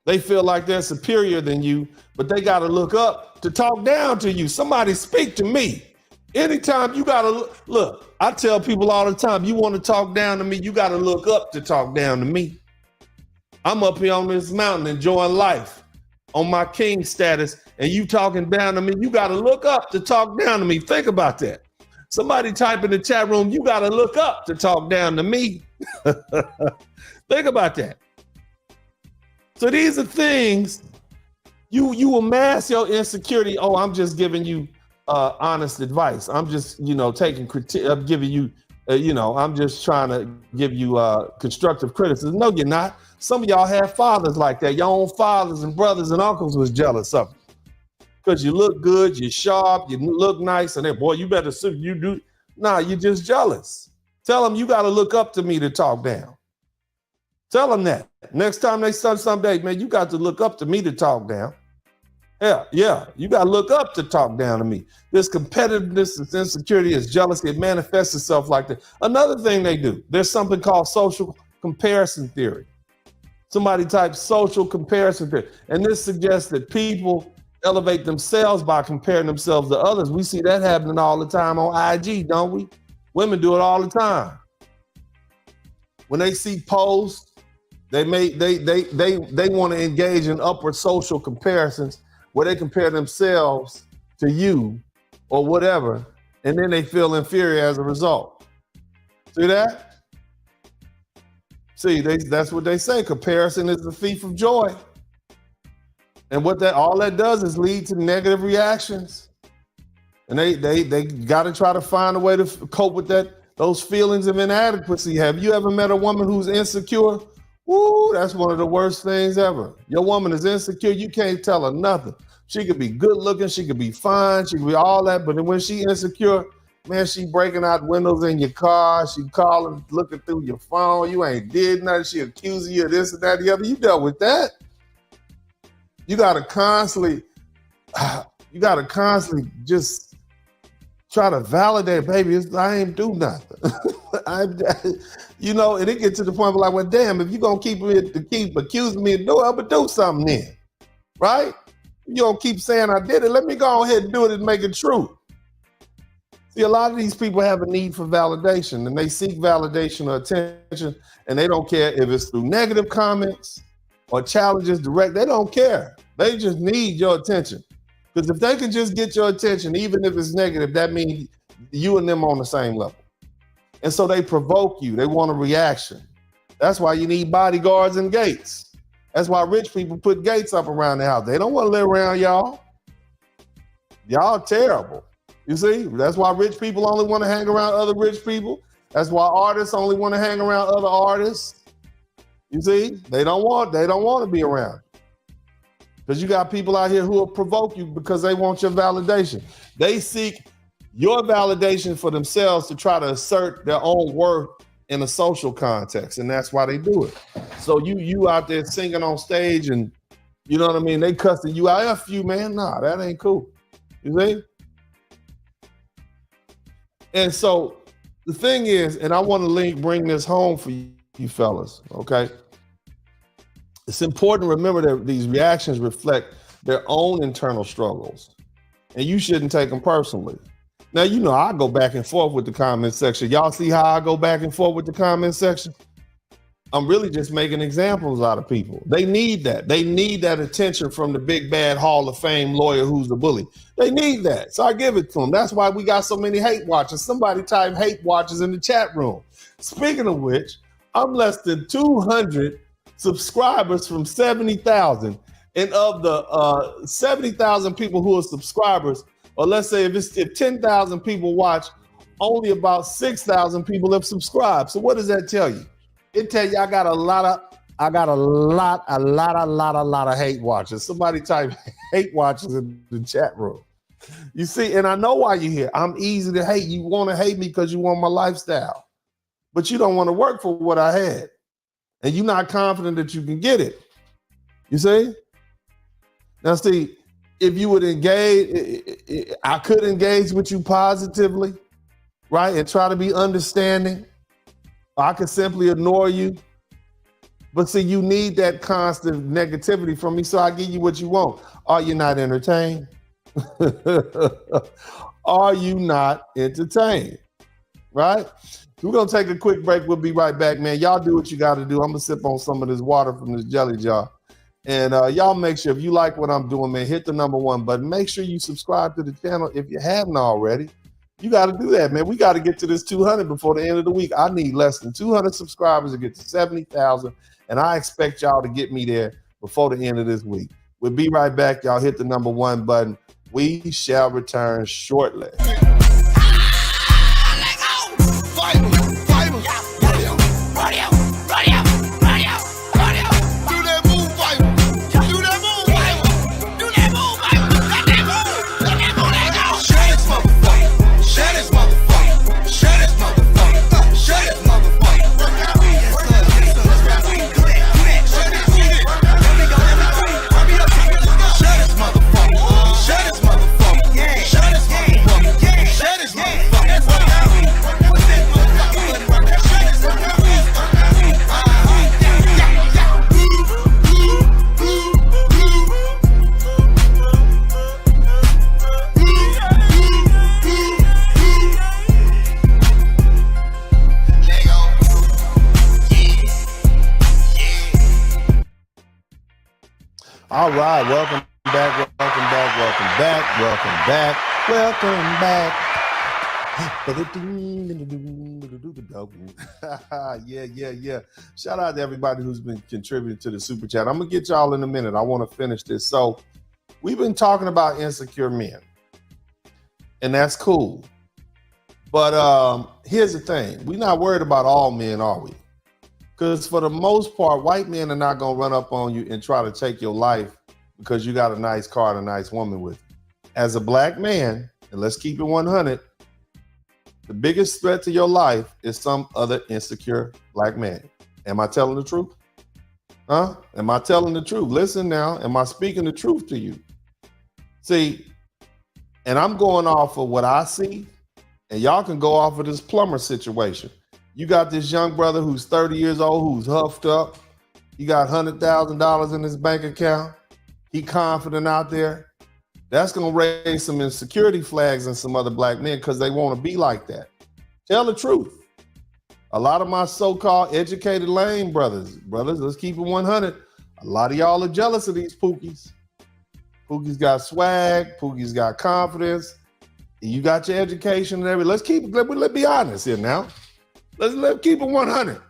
They feel like they're superior than you, but they got to look up to talk down to you. Somebody speak to me. Anytime you got to look, I tell people all the time, you want to talk down to me, you got to look up to talk down to me. I'm up here on this mountain enjoying life on my king status, and you talking down to me, you got to look up to talk down to me. Think about that. Somebody type in the chat room, you got to look up to talk down to me. Think about that. So these are things you amass your insecurity. Oh, I'm just giving you honest advice. I'm just, taking critique. I'm giving you, I'm just trying to give you constructive criticism. No, you're not. Some of y'all have fathers like that. Your own fathers and brothers and uncles was jealous of you because you look good, you're sharp, you look nice, and then, boy, you better see you do. Nah, you're just jealous. Tell them you got to look up to me to talk down. Tell them that. Next time they say someday, man, you got to look up to me to talk down. Yeah, you got to look up to talk down to me. This competitiveness, this insecurity, this jealousy, it manifests itself like that. Another thing they do, there's something called social comparison theory. Somebody types social comparison theory. And this suggests that people elevate themselves by comparing themselves to others. We see that happening all the time on IG, don't we? Women do it all the time. When they see posts, they want to engage in upward social comparisons where they compare themselves to you or whatever, and then they feel inferior as a result. See that? See, that's what they say. Comparison is the thief of joy. And all that does is lead to negative reactions. And they got to try to find a way to cope with those feelings of inadequacy. Have you ever met a woman who's insecure? Woo, that's one of the worst things ever. Your woman is insecure, you can't tell her nothing. She could be good looking, she could be fine, she could be all that, but when she insecure, man, she breaking out windows in your car, she calling, looking through your phone, you ain't did nothing, she accusing you of this and that, the other. You dealt with that. You gotta constantly just try to validate, baby, I ain't do nothing. And it gets to the point where like, well, damn, if you're gonna keep accusing me of doing, I'm gonna do something then, right? You don't keep saying I did it, let me go ahead and do it and make it true. See, a lot of these people have a need for validation, and they seek validation or attention, and they don't care if it's through negative comments or challenges direct. They don't care. They just need your attention. Because if they can just get your attention, even if it's negative, that means you and them on the same level. And so they provoke you. They want a reaction. That's why you need bodyguards and gates. That's why rich people put gates up around the house. They don't want to live around y'all. Y'all terrible. You see, that's why rich people only want to hang around other rich people. That's why artists only want to hang around other artists. You see, they don't want to be around. Because you got people out here who will provoke you because they want your validation. They seek your validation for themselves to try to assert their own worth in a social context, and that's why they do it. So you out there singing on stage, and you know what I mean? They cussing you out. F you, man. Nah, that ain't cool. You see? And so the thing is, and I want to bring this home for you fellas, okay? It's important to remember that these reactions reflect their own internal struggles, and you shouldn't take them personally. Now, you know, I go back and forth with the comment section. Y'all see how I go back and forth with the comment section? I'm really just making examples out of people. They need that. They need that attention from the big bad Hall of Fame lawyer who's a bully. They need that. So I give it to them. That's why we got so many hate watchers. Somebody type hate watchers in the chat room. Speaking of which, I'm less than 200 subscribers from 70,000. And of the 70,000 people who are subscribers, or let's say if 10,000 people watch, only about 6,000 people have subscribed. So what does that tell you? It tell you I got a lot of hate watchers. Somebody type hate watchers in the chat room. You see, and I know why you're here. I'm easy to hate. You want to hate me because you want my lifestyle, but you don't want to work for what I had, and you're not confident that you can get it. You see? Now, see, if you would engage, I could engage with you positively, right? And try to be understanding. I could simply ignore you. But see, you need that constant negativity from me, so I give you what you want. Are you not entertained? Are you not entertained? Right? We're going to take a quick break. We'll be right back, man. Y'all do what you got to do. I'm going to sip on some of this water from this jelly jar. And y'all make sure, if you like what I'm doing, man, hit the #1 button. Make sure you subscribe to the channel if you haven't already. You got to do that, man. We got to get to this 200 before the end of the week. I need less than 200 subscribers to get to 70,000, and I expect y'all to get me there before the end of this week. We'll be right back. Y'all hit the #1 button. We shall return shortly. All right, welcome back. Yeah. Shout out to everybody who's been contributing to the super chat. I'm gonna get y'all in a minute. I want to finish this. So we've been talking about insecure men, and that's cool. But here's the thing. We're not worried about all men, are we? Because for the most part, white men are not going to run up on you and try to take your life because you got a nice car and a nice woman with you. As a black man, and let's keep it 100, the biggest threat to your life is some other insecure black man. Am I telling the truth? Huh? Am I telling the truth? Listen now. Am I speaking the truth to you? See, and I'm going off of what I see, and y'all can go off of this plumber situation. You got this young brother who's 30 years old, who's huffed up. He got $100,000 in his bank account. He confident out there. That's going to raise some insecurity flags in some other black men because they want to be like that. Tell the truth. A lot of my so-called educated lame brothers, let's keep it 100. A lot of y'all are jealous of these Pookies. Pookie's got swag. Pookie's got confidence. You got your education and everything. Let's be honest here now. Let's keep it 100.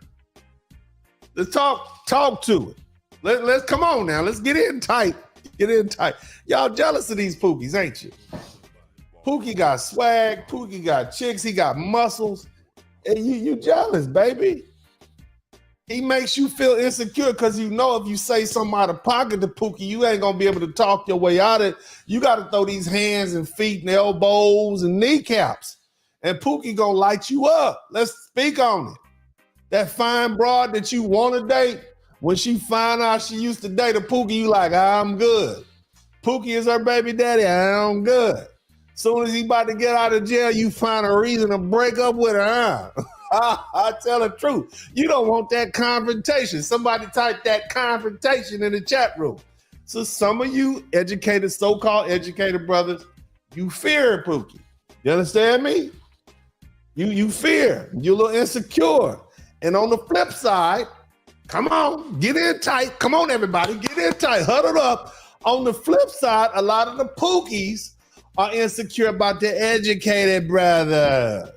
Let's talk to it. Let's come on now. Let's get in tight. Get in tight. Y'all jealous of these Pookies, ain't you? Pookie got swag. Pookie got chicks. He got muscles. And you jealous, baby. He makes you feel insecure because you know if you say something out of pocket to Pookie, you ain't going to be able to talk your way out of it. You got to throw these hands and feet and elbows and kneecaps. And Pookie going to light you up. Let's speak on it. That fine broad that you want to date, when she find out she used to date a Pookie, you like, I'm good. Pookie is her baby daddy, I'm good. Soon as he about to get out of jail, you find a reason to break up with her. I tell the truth. You don't want that confrontation. Somebody type that confrontation in the chat room. So some of you educated, so-called educated brothers, you fear Pookie. You understand me? You fear. You're a little insecure. And on the flip side, come on, get in tight. Come on, everybody, get in tight. Huddle up. On the flip side, a lot of the Pookies are insecure about their educated brothers.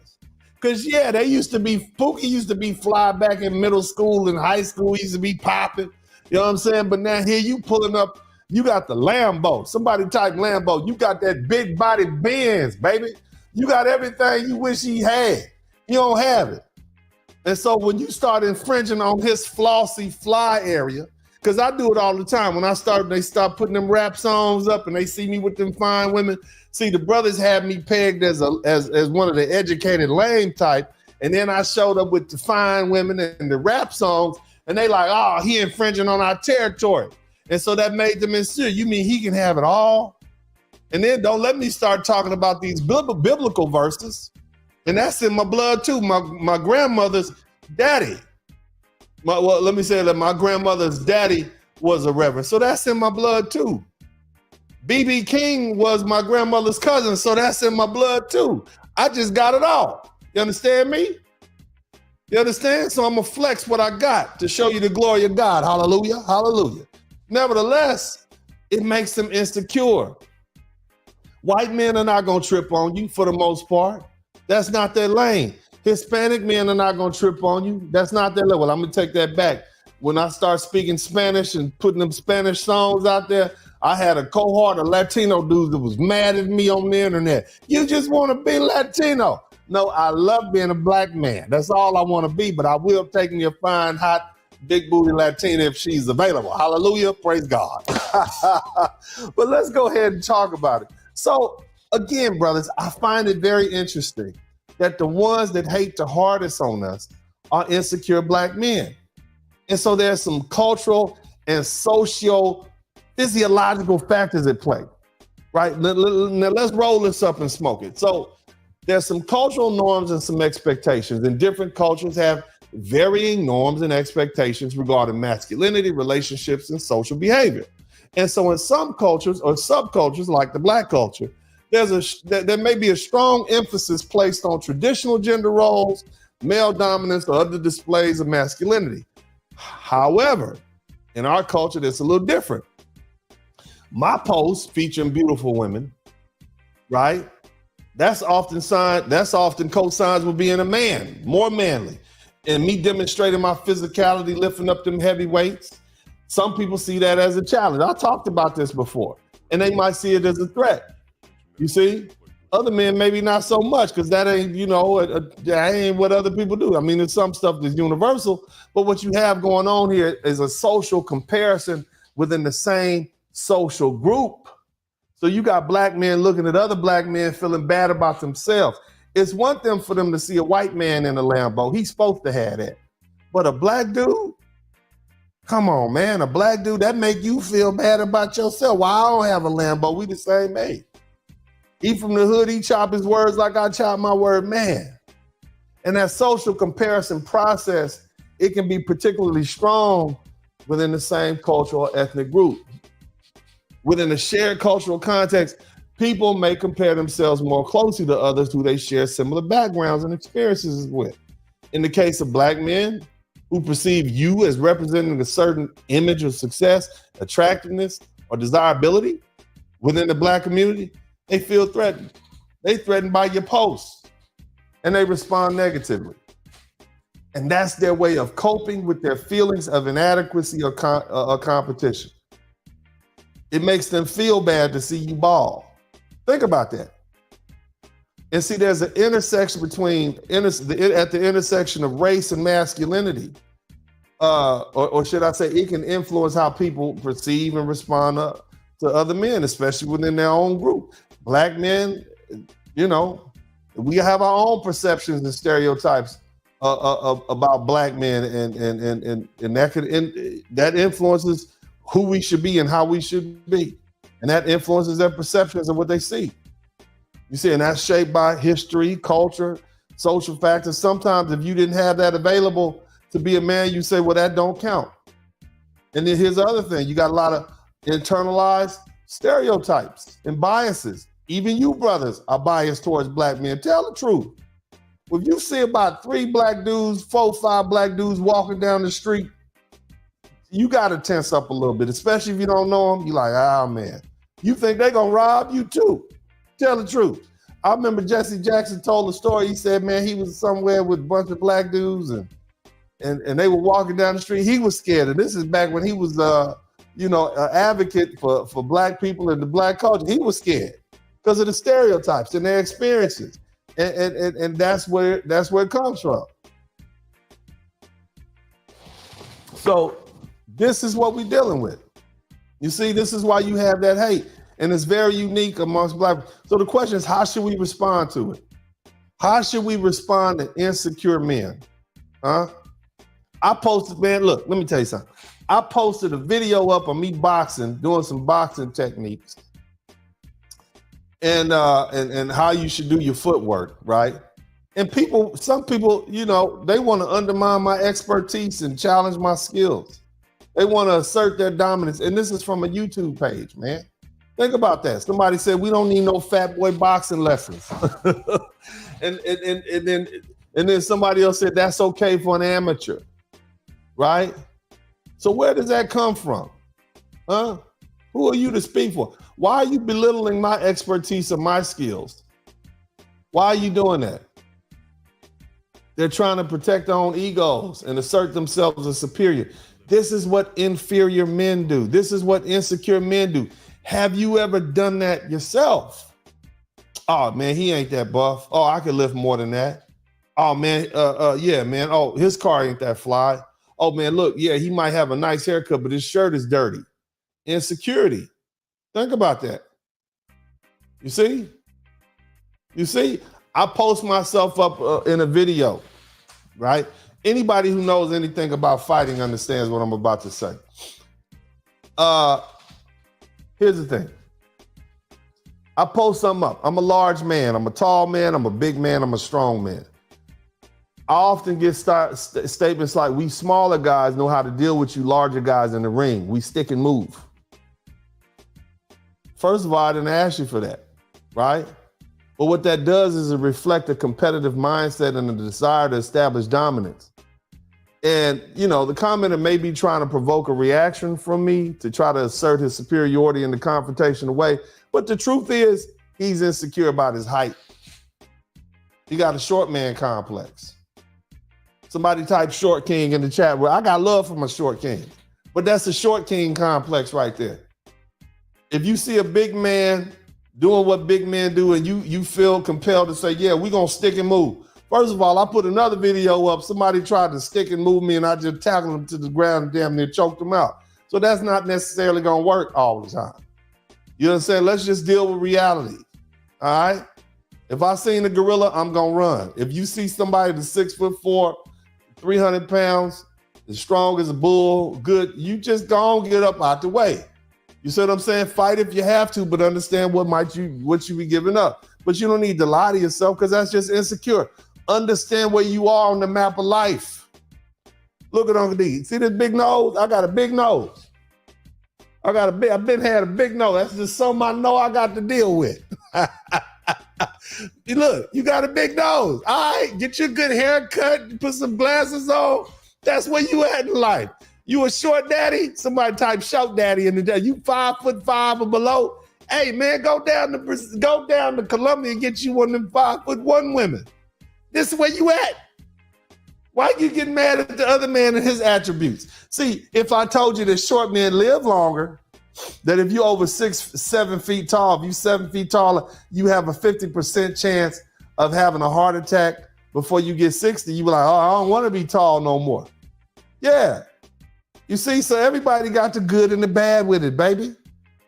Because, yeah, Pookie used to be fly back in middle school and high school. He used to be popping. You know what I'm saying? But now here you pulling up, you got the Lambo. Somebody type Lambo. You got that big body Benz, baby. You got everything you wish he had. You don't have it. And so when you start infringing on his flossy fly area, because I do it all the time. When they start putting them rap songs up and they see me with them fine women. See, the brothers had me pegged as one of the educated lame type. And then I showed up with the fine women and the rap songs. And they like, oh, he infringing on our territory. And so that made them insecure. You mean he can have it all? And then don't let me start talking about these biblical verses. And that's in my blood too. My grandmother's daddy. Let me say that my grandmother's daddy was a reverend. So that's in my blood too. B.B. King was my grandmother's cousin. So that's in my blood too. I just got it all. You understand me? You understand? So I'm going to flex what I got to show you the glory of God. Hallelujah. Hallelujah. Nevertheless, it makes them insecure. White men are not going to trip on you for the most part. That's not their lane. Hispanic men are not going to trip on you. That's not their level. I'm going to take that back. When I start speaking Spanish and putting them Spanish songs out there, I had a cohort of Latino dudes that was mad at me on the internet. You just want to be Latino. No, I love being a black man. That's all I want to be, but I will take me a fine, hot, big booty Latina if she's available. Hallelujah. Praise God. But let's go ahead and talk about it. So again, brothers, I find it very interesting that the ones that hate the hardest on us are insecure black men. And so there's some cultural and socio-physiological factors at play, right? Now let's roll this up and smoke it. So there's some cultural norms and some expectations, and different cultures have varying norms and expectations regarding masculinity, relationships, and social behavior. And so in some cultures or subcultures like the black culture, there may be a strong emphasis placed on traditional gender roles, male dominance, or other displays of masculinity. However, in our culture, that's a little different. My posts featuring beautiful women, right? That's often co-signs with being a man, more manly, and me demonstrating my physicality, lifting up them heavy weights. Some people see that as a challenge. I talked about this before, and they might see it as a threat. You see, other men maybe not so much because that ain't, that ain't what other people do. I mean, there's some stuff that's universal, but what you have going on here is a social comparison within the same social group. So you got black men looking at other black men feeling bad about themselves. It's one thing for them to see a white man in a Lambo. He's supposed to have that. But a black dude, come on, man, a black dude, that make you feel bad about yourself. Well, I don't have a Lambo. We the same age. He from the hood, he chop his words like I chop my word, man. And that social comparison process, it can be particularly strong within the same cultural or ethnic group. Within a shared cultural context, people may compare themselves more closely to others who they share similar backgrounds and experiences with. In the case of Black men who perceive you as representing a certain image of success, attractiveness, or desirability within the Black community, they feel threatened. They threatened by your posts and they respond negatively. And that's their way of coping with their feelings of inadequacy or competition. It makes them feel bad to see you ball. Think about that. And see, there's an intersection between, at the intersection of race and masculinity, or should I say, it can influence how people perceive and respond to other men, especially within their own group. Black men, you know, we have our own perceptions and stereotypes about Black men, and that influences who we should be and how we should be, and that influences their perceptions of what they see. You see, and that's shaped by history, culture, social factors. Sometimes if you didn't have that available to be a man, you say, well, that don't count. And then here's the other thing. You got a lot of internalized stereotypes and biases. Even you brothers are biased towards Black men. Tell the truth. If you see about 3 Black dudes, 4, 5 Black dudes walking down the street, you got to tense up a little bit, especially if you don't know them. You're like, oh, man. You think they're going to rob you too. Tell the truth. I remember Jesse Jackson told a story. He said, man, he was somewhere with a bunch of Black dudes and they were walking down the street. He was scared. And this is back when he was, an advocate for Black people and the Black culture. He was scared because of the stereotypes and their experiences. And that's where it comes from. So this is what we're dealing with. You see, this is why you have that hate. And it's very unique amongst Black. So the question is, how should we respond to it? How should we respond to insecure men? I posted, man, look, let me tell you something. I posted a video up on me boxing, doing some boxing techniques and how you should do your footwork, right? And some people, you know, they want to undermine my expertise and challenge my skills. They want to assert their dominance. And this is from a YouTube page, man. Think about that. Somebody said, we don't need no fat boy boxing lessons. and then somebody else said, that's okay for an amateur, right? So where does that come from? Who are you to speak for? Why are you belittling my expertise or my skills? Why are you doing that? They're trying to protect their own egos and assert themselves as superior. This is what inferior men do. This is what insecure men do. Have you ever done that yourself? Oh man, he ain't that buff. Oh, I could lift more than that. Oh man, yeah, man. Oh, his car ain't that fly. Oh man, look, yeah, he might have a nice haircut, but his shirt is dirty. Insecurity. Think about that. You see? I post myself up in a video, right? Anybody who knows anything about fighting understands what I'm about to say. Here's the thing. I post something up. I'm a large man. I'm a tall man. I'm a big man. I'm a strong man. I often get statements like, we smaller guys know how to deal with you larger guys in the ring. We stick and move. First of all, I didn't ask you for that, right? But what that does is it reflects a competitive mindset and a desire to establish dominance. And, you know, the commenter may be trying to provoke a reaction from me to try to assert his superiority in the confrontational way. But the truth is, he's insecure about his height. He got a short man complex. Somebody type short king in the chat. Well, I got love for my short king. But that's a short king complex right there. If you see a big man doing what big men do and you feel compelled to say, yeah, we're going to stick and move. First of all, I put another video up. Somebody tried to stick and move me and I just tackled them to the ground and damn near choked them out. So that's not necessarily going to work all the time. You know what I'm saying? Let's just deal with reality. All right? If I seen a gorilla, I'm going to run. If you see somebody that's 6'4", 300 pounds, as strong as a bull, good, you just go on, get up out the way. You see what I'm saying? Fight if you have to, but understand what you be giving up. But you don't need to lie to yourself because that's just insecure. Understand where you are on the map of life. Look at Uncle D. See this big nose? I got a big nose. I've been had a big nose. That's just something I know I got to deal with. Look, you got a big nose. All right, get your good haircut, put some glasses on. That's where you at in life. You a short daddy? Somebody type short daddy in the day. You 5'5" or below? Hey man, go down to Colombia and get you one of them 5'1" women. This is where you at. Why you getting mad at the other man and his attributes? See, if I told you that short men live longer, that if you over 7 feet tall, if you 7 feet taller, you have a 50% chance of having a heart attack before you get 60, you be like, oh, I don't want to be tall no more. Yeah. You see, so everybody got the good and the bad with it, baby.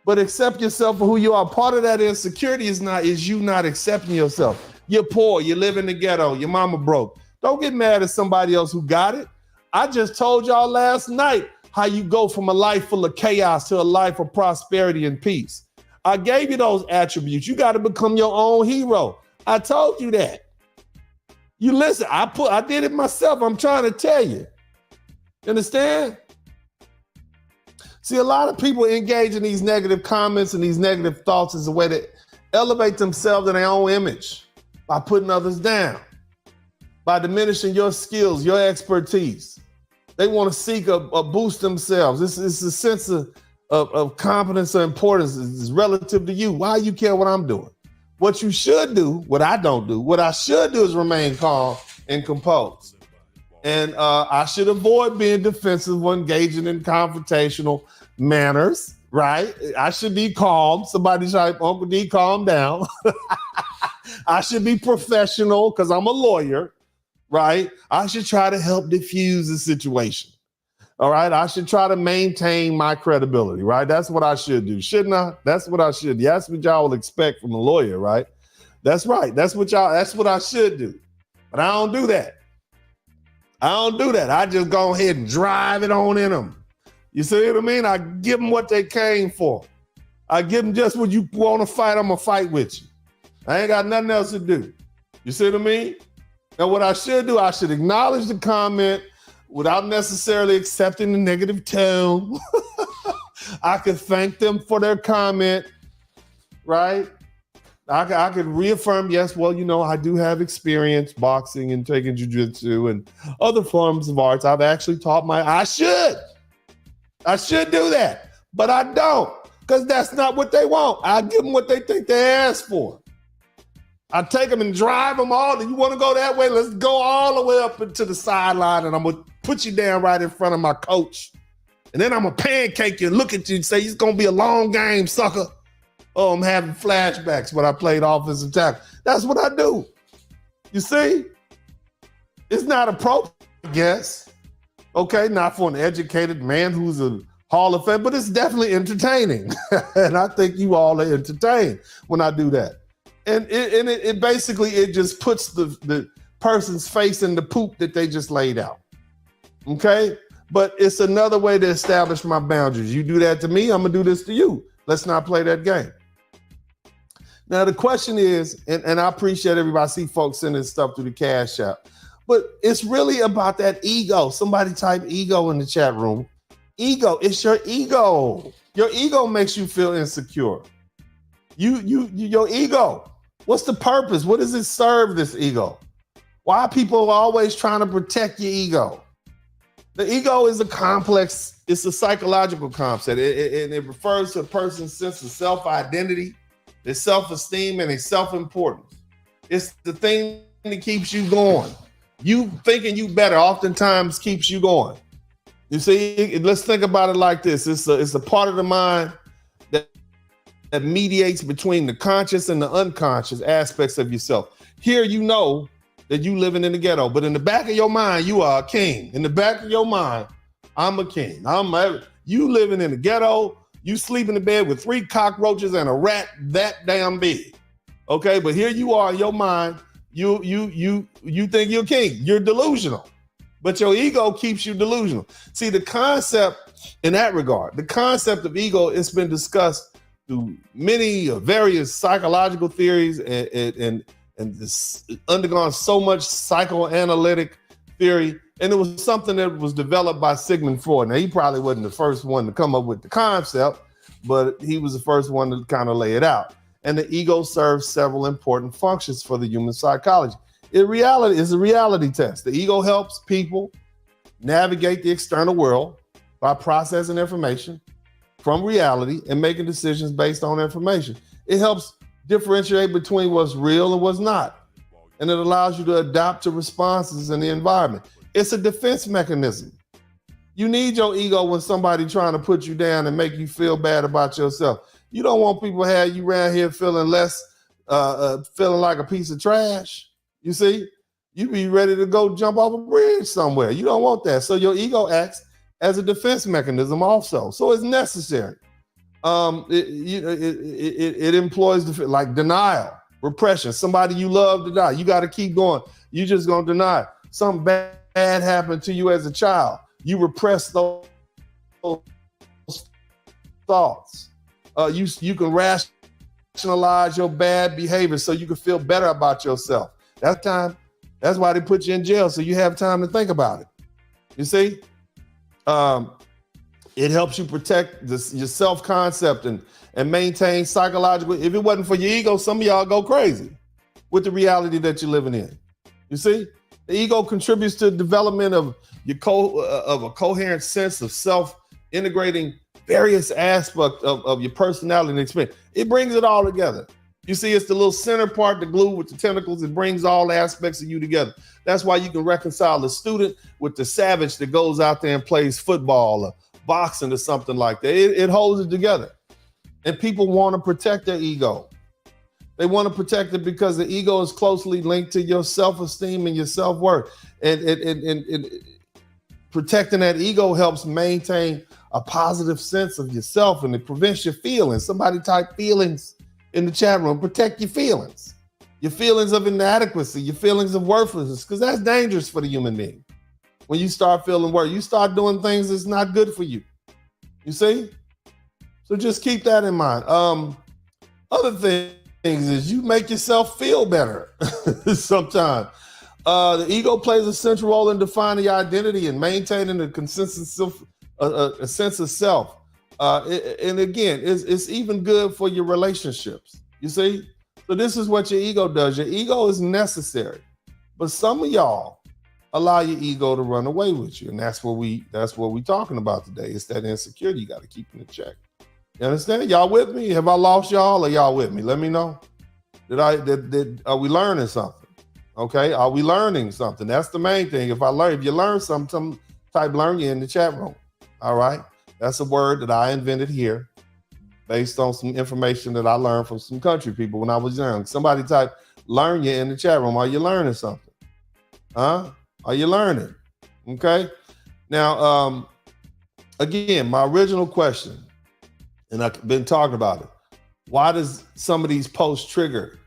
But accept yourself for who you are. Part of that insecurity is you not accepting yourself. You're poor, you live in the ghetto, your mama broke. Don't get mad at somebody else who got it. I just told y'all last night how you go from a life full of chaos to a life of prosperity and peace. I gave you those attributes. You got to become your own hero. I told you that. You listen, I did it myself. I'm trying to tell you. You understand? See, a lot of people engage in these negative comments and these negative thoughts as a way to elevate themselves in their own image by putting others down, by diminishing your skills, your expertise. They want to seek a boost themselves. It's a sense of competence or importance is relative to you. Why you care what I'm doing? What you should do, what I don't do, what I should do is remain calm and composed. And I should avoid being defensive or engaging in confrontational manners, right? I should be calm. Somebody type, Uncle D, calm down. I should be professional because I'm a lawyer, right? I should try to help diffuse the situation. All right. I should try to maintain my credibility, right? That's what I should do. Shouldn't I? That's what I should do. That's what y'all will expect from a lawyer, right? That's right. That's what I should do. But I don't do that. I just go ahead and drive it on in them. You see what I mean? I give them what they came for. I give them just what you want to fight, I'm going to fight with you. I ain't got nothing else to do. You see what I mean? Now, what I should do, I should acknowledge the comment without necessarily accepting the negative tone. I could thank them for their comment, right? I could reaffirm, yes, well, I do have experience boxing and taking jiu-jitsu and other forms of arts. I've actually taught I should do that, but I don't, because that's not what they want. I give them what they think they asked for. I take them and drive them all. You want to go that way? Let's go all the way up into the sideline, and I'm going to put you down right in front of my coach. And then I'm going to pancake you and look at you and say, it's going to be a long game, sucker. Oh, I'm having flashbacks when I played offensive tackle. That's what I do. You see? It's not appropriate, I guess. Okay, not for an educated man who's a Hall of Fame, but it's definitely entertaining. And I think you all are entertained when I do that. And it basically just puts the person's face in the poop that they just laid out. Okay? But it's another way to establish my boundaries. You do that to me, I'm going to do this to you. Let's not play that game. Now, the question is, and I appreciate everybody, I see folks sending stuff through the Cash App, but it's really about that ego. Somebody type ego in the chat room. Ego, it's your ego. Your ego makes you feel insecure. Your ego. What's the purpose? What does it serve, this ego? Why are people always trying to protect your ego? The ego is a complex, it's a psychological concept. It refers to a person's sense of self-identity, their self-esteem, and their self-importance. It's the thing that keeps you going. You thinking you better oftentimes keeps you going. You see, let's think about it like this. It's a part of the mind that mediates between the conscious and the unconscious aspects of yourself. Here you know that you living in the ghetto, but in the back of your mind, you are a king. In the back of your mind, I'm a king. You living in the ghetto, you sleep in the bed with 3 cockroaches and a rat that damn big. Okay, but here you are in your mind, you think you're king. You're delusional, but your ego keeps you delusional. See, the concept in that regard, the concept of ego, it's been discussed through many various psychological theories and this undergone so much psychoanalytic theory And it was something that was developed by Sigmund Freud. Now, he probably wasn't the first one to come up with the concept, but he was the first one to kind of lay it out. And the ego serves several important functions for the human psychology. In reality, it's a reality test. The ego helps people navigate the external world by processing information from reality and making decisions based on information. It helps differentiate between what's real and what's not. And it allows you to adapt to responses in the environment. It's a defense mechanism. You need your ego when somebody trying to put you down and make you feel bad about yourself. You don't want people to have you around here feeling feeling like a piece of trash. You see, you be ready to go jump off a bridge somewhere. You don't want that. So your ego acts as a defense mechanism also. So it's necessary. It employs like denial, repression. Somebody you love to die. You got to keep going. You just gonna deny it. Something bad happened to you as a child. You repress those thoughts. You can rationalize your bad behavior so you can feel better about yourself. That's why they put you in jail, so you have time to think about it. You see? It helps you protect your self-concept and maintain psychological. If it wasn't for your ego, some of y'all go crazy with the reality that you're living in. You see? The ego contributes to the development of a coherent sense of self, integrating various aspects of your personality and experience. It brings it all together. You see, it's the little center part, the glue with the tentacles. It brings all aspects of you together. That's why you can reconcile the student with the savage that goes out there and plays football or boxing or something like that. It holds it together. And people want to protect their ego. They want to protect it because the ego is closely linked to your self-esteem and your self-worth. And protecting that ego helps maintain a positive sense of yourself, and it prevents your feelings. Somebody type feelings in the chat room. Protect your feelings of inadequacy, your feelings of worthlessness, because that's dangerous for the human being. When you start feeling worse, you start doing things that's not good for you. You see? So just keep that in mind. Other things is you make yourself feel better sometimes. The ego plays a central role in defining your identity and maintaining a consensus, a sense of self. And again, it's even good for your relationships. You see? So this is what your ego does. Your ego is necessary. But some of y'all allow your ego to run away with you. And that's what we talking about today. It's that insecurity you got to keep in check. You understand? Y'all with me? Have I lost y'all or y'all with me? Let me know. Are we learning something? Okay. Are we learning something? That's the main thing. If you learn something, type learn you in the chat room. All right. That's a word that I invented here based on some information that I learned from some country people when I was young. Somebody type learn you in the chat room. Are you learning something? Huh? Are you learning? Okay. Now, again, my original question, and I've been talking about it. Why does some of these posts trigger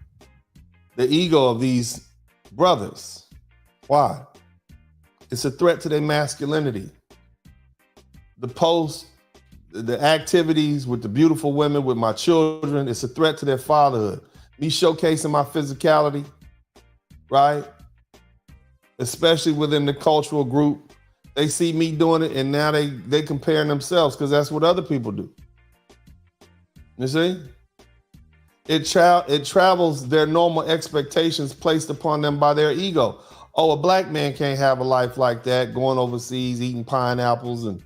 the ego of these brothers? Why? It's a threat to their masculinity. The posts, the activities with the beautiful women, with my children, it's a threat to their fatherhood. Me showcasing my physicality, right? Especially within the cultural group. They see me doing it and now they comparing themselves because that's what other people do. You see? It travels their normal expectations placed upon them by their ego. Oh, a black man can't have a life like that, going overseas, eating pineapples and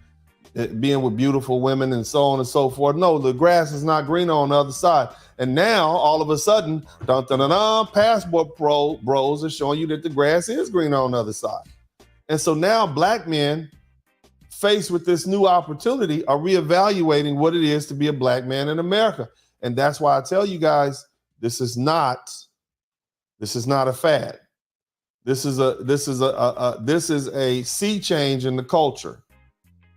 being with beautiful women and so on and so forth. No, the grass is not greener on the other side. And now, all of a sudden, passport bros are showing you that the grass is greener on the other side. And so now black men faced with this new opportunity are reevaluating what it is to be a black man in America. And that's why I tell you guys, this is not a fad. This is a sea change in the culture.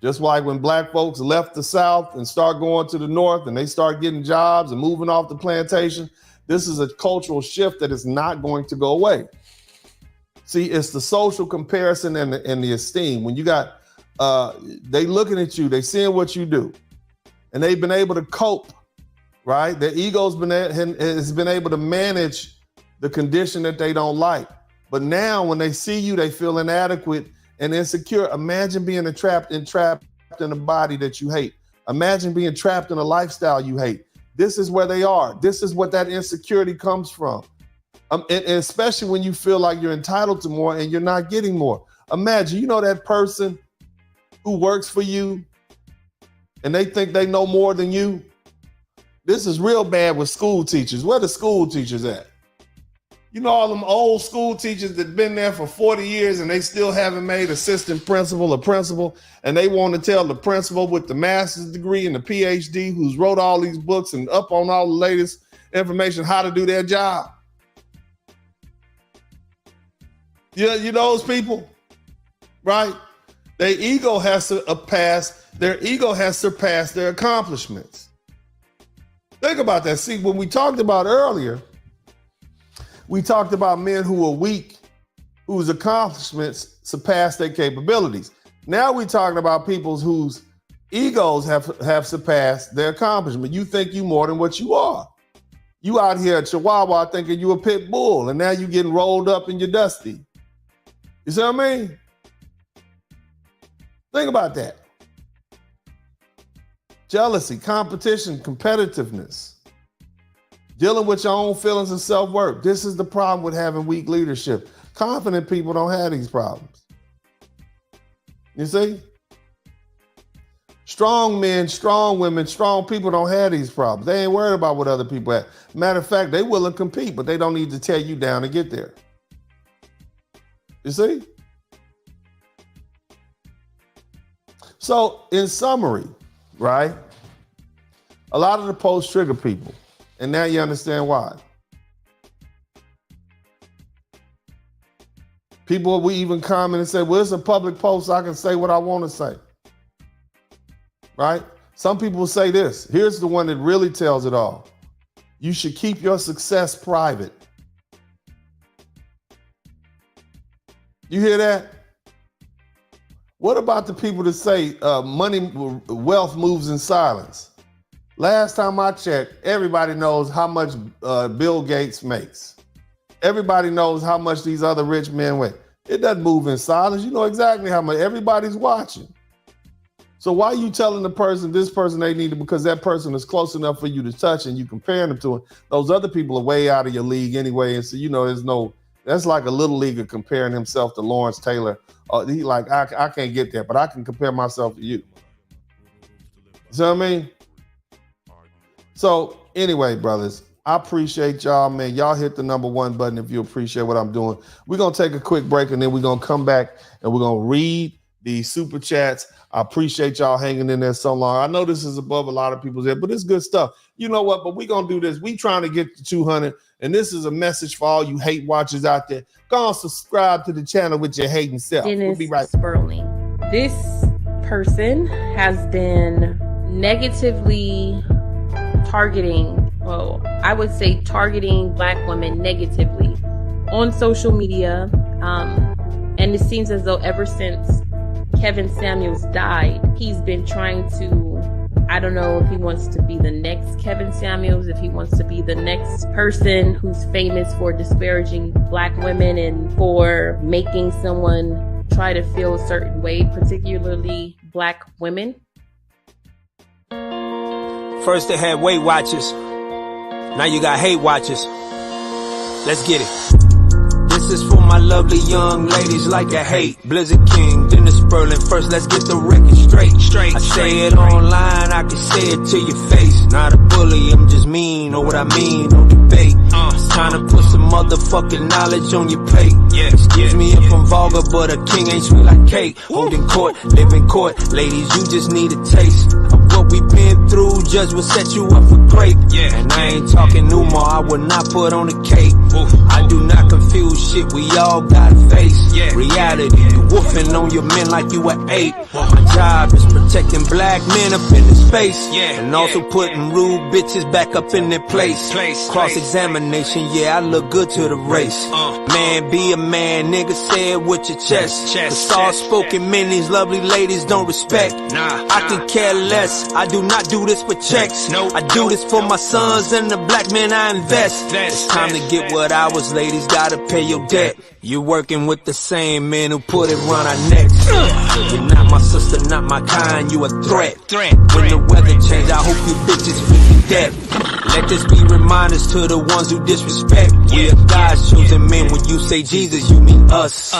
Just like when black folks left the South and start going to the North and they start getting jobs and moving off the plantation, this is a cultural shift that is not going to go away. See, it's the social comparison and the esteem. When you got, they looking at you, they seeing what you do, and they've been able to cope, right? Their ego's has been able to manage the condition that they don't like. But now when they see you, they feel inadequate and insecure. Imagine being trapped in a body that you hate. Imagine being trapped in a lifestyle you hate. This is where they are. This is what that insecurity comes from. And especially when you feel like you're entitled to more and you're not getting more. Imagine, you know, that person who works for you and they think they know more than you. This is real bad with school teachers. Where the school teachers at? You know, all them old school teachers that been there for 40 years and they still haven't made assistant principal or principal, and they want to tell the principal with the master's degree and the PhD who's wrote all these books and up on all the latest information how to do their job. You know those people, right? Their ego has surpassed their accomplishments. Think about that. See, when we talked about earlier, we talked about men who are weak, whose accomplishments surpass their capabilities. Now we're talking about people whose egos have surpassed their accomplishment. You think you more than what you are. You out here at Chihuahua thinking you a pit bull, and now you getting rolled up in your dusty. You see what I mean? Think about that. Jealousy, competition, competitiveness, dealing with your own feelings of self-worth. This is the problem with having weak leadership. Confident people don't have these problems. You see? Strong men, strong women, strong people don't have these problems. They ain't worried about what other people have. Matter of fact, they will compete, but they don't need to tear you down to get there. You see? So, in summary, right? A lot of the posts trigger people, and now you understand why. People will even comment and say, well, it's a public post, I can say what I want to say. Right? Some people will say this. Here's the one that really tells it all. You should keep your success private. You hear that? What about the people that say wealth moves in silence? Last time I checked, everybody knows how much Bill Gates makes. Everybody knows how much these other rich men weigh. It doesn't move in silence. You know exactly how much. Everybody's watching. So why are you telling this person they need it, because that person is close enough for you to touch and you comparing them to it? Those other people are way out of your league anyway. And so, you know, that's like a little leaguer comparing himself to Lawrence Taylor. He like, I can't get there, but I can compare myself to you. See what I mean? So anyway, brothers, I appreciate y'all, man. Y'all hit the #1 button if you appreciate what I'm doing. We're going to take a quick break, and then we're going to come back and we're going to read the super chats. I appreciate y'all hanging in there so long. I know this is above a lot of people's head, but it's good stuff. You know what? But we're going to do this. We trying to get to 200, and this is a message for all you hate watchers out there. Go and subscribe to the channel with your hating self. We'll be right back. Sperling. This person has been negatively targeting Black women negatively on social media. And it seems as though ever since Kevin Samuels died, he's been trying to, I don't know if he wants to be the next Kevin Samuels, if he wants to be the next person who's famous for disparaging Black women and for making someone try to feel a certain way, particularly Black women. First they had Weight Watchers, now you got hate watchers. Let's get it. This is for my lovely young ladies like I hate. Blizzard King, then the Sperling. First let's get the record straight. I say it online, I can say it to your face. Not a bully, I'm just mean, know what I mean, no debate. It's time to put some motherfucking knowledge on your plate. Excuse me if I'm vulgar, but a king ain't sweet like cake. Holding court, living court, ladies, you just need a taste of what we've been through. Judge will set you up for grape. And I ain't talking no more, I will not put on a cake. I do not confuse shit, we all gotta face reality. You woofing on your men like you an ape. My job is protecting Black men up in this space, and also putting rude bitches back up in their place. Cross-examination, I look good to the race. Man, be a man, nigga, say it with your chest. The soft-spoken men these lovely ladies don't respect. I can care less, I do not do this for checks. I do this for my sons and the Black men I invest. It's time to get what I was course, ladies, gotta pay your debt. You're working with the same men who put it round our necks. You're not my sister, not my kind, you a threat. When the weather change, I hope you bitches feel dead. Let this be reminders to the ones who disrespect. We are God's chosen men. When you say Jesus, you mean us.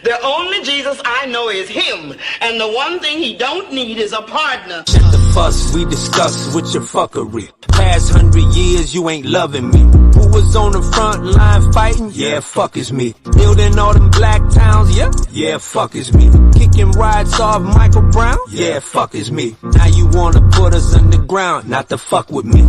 The only Jesus I know is him, and the one thing he don't need is a partner. Shut the fuss, we discuss with your fuckery. Past 100 years, you ain't loving me. Who was on the front line fighting? Yeah, fuck is me. Building all them black towns? Yeah, fuck is me. Kicking riots off Michael Brown? Yeah, fuck is me. Now you wanna put us underground? Not to fuck with me.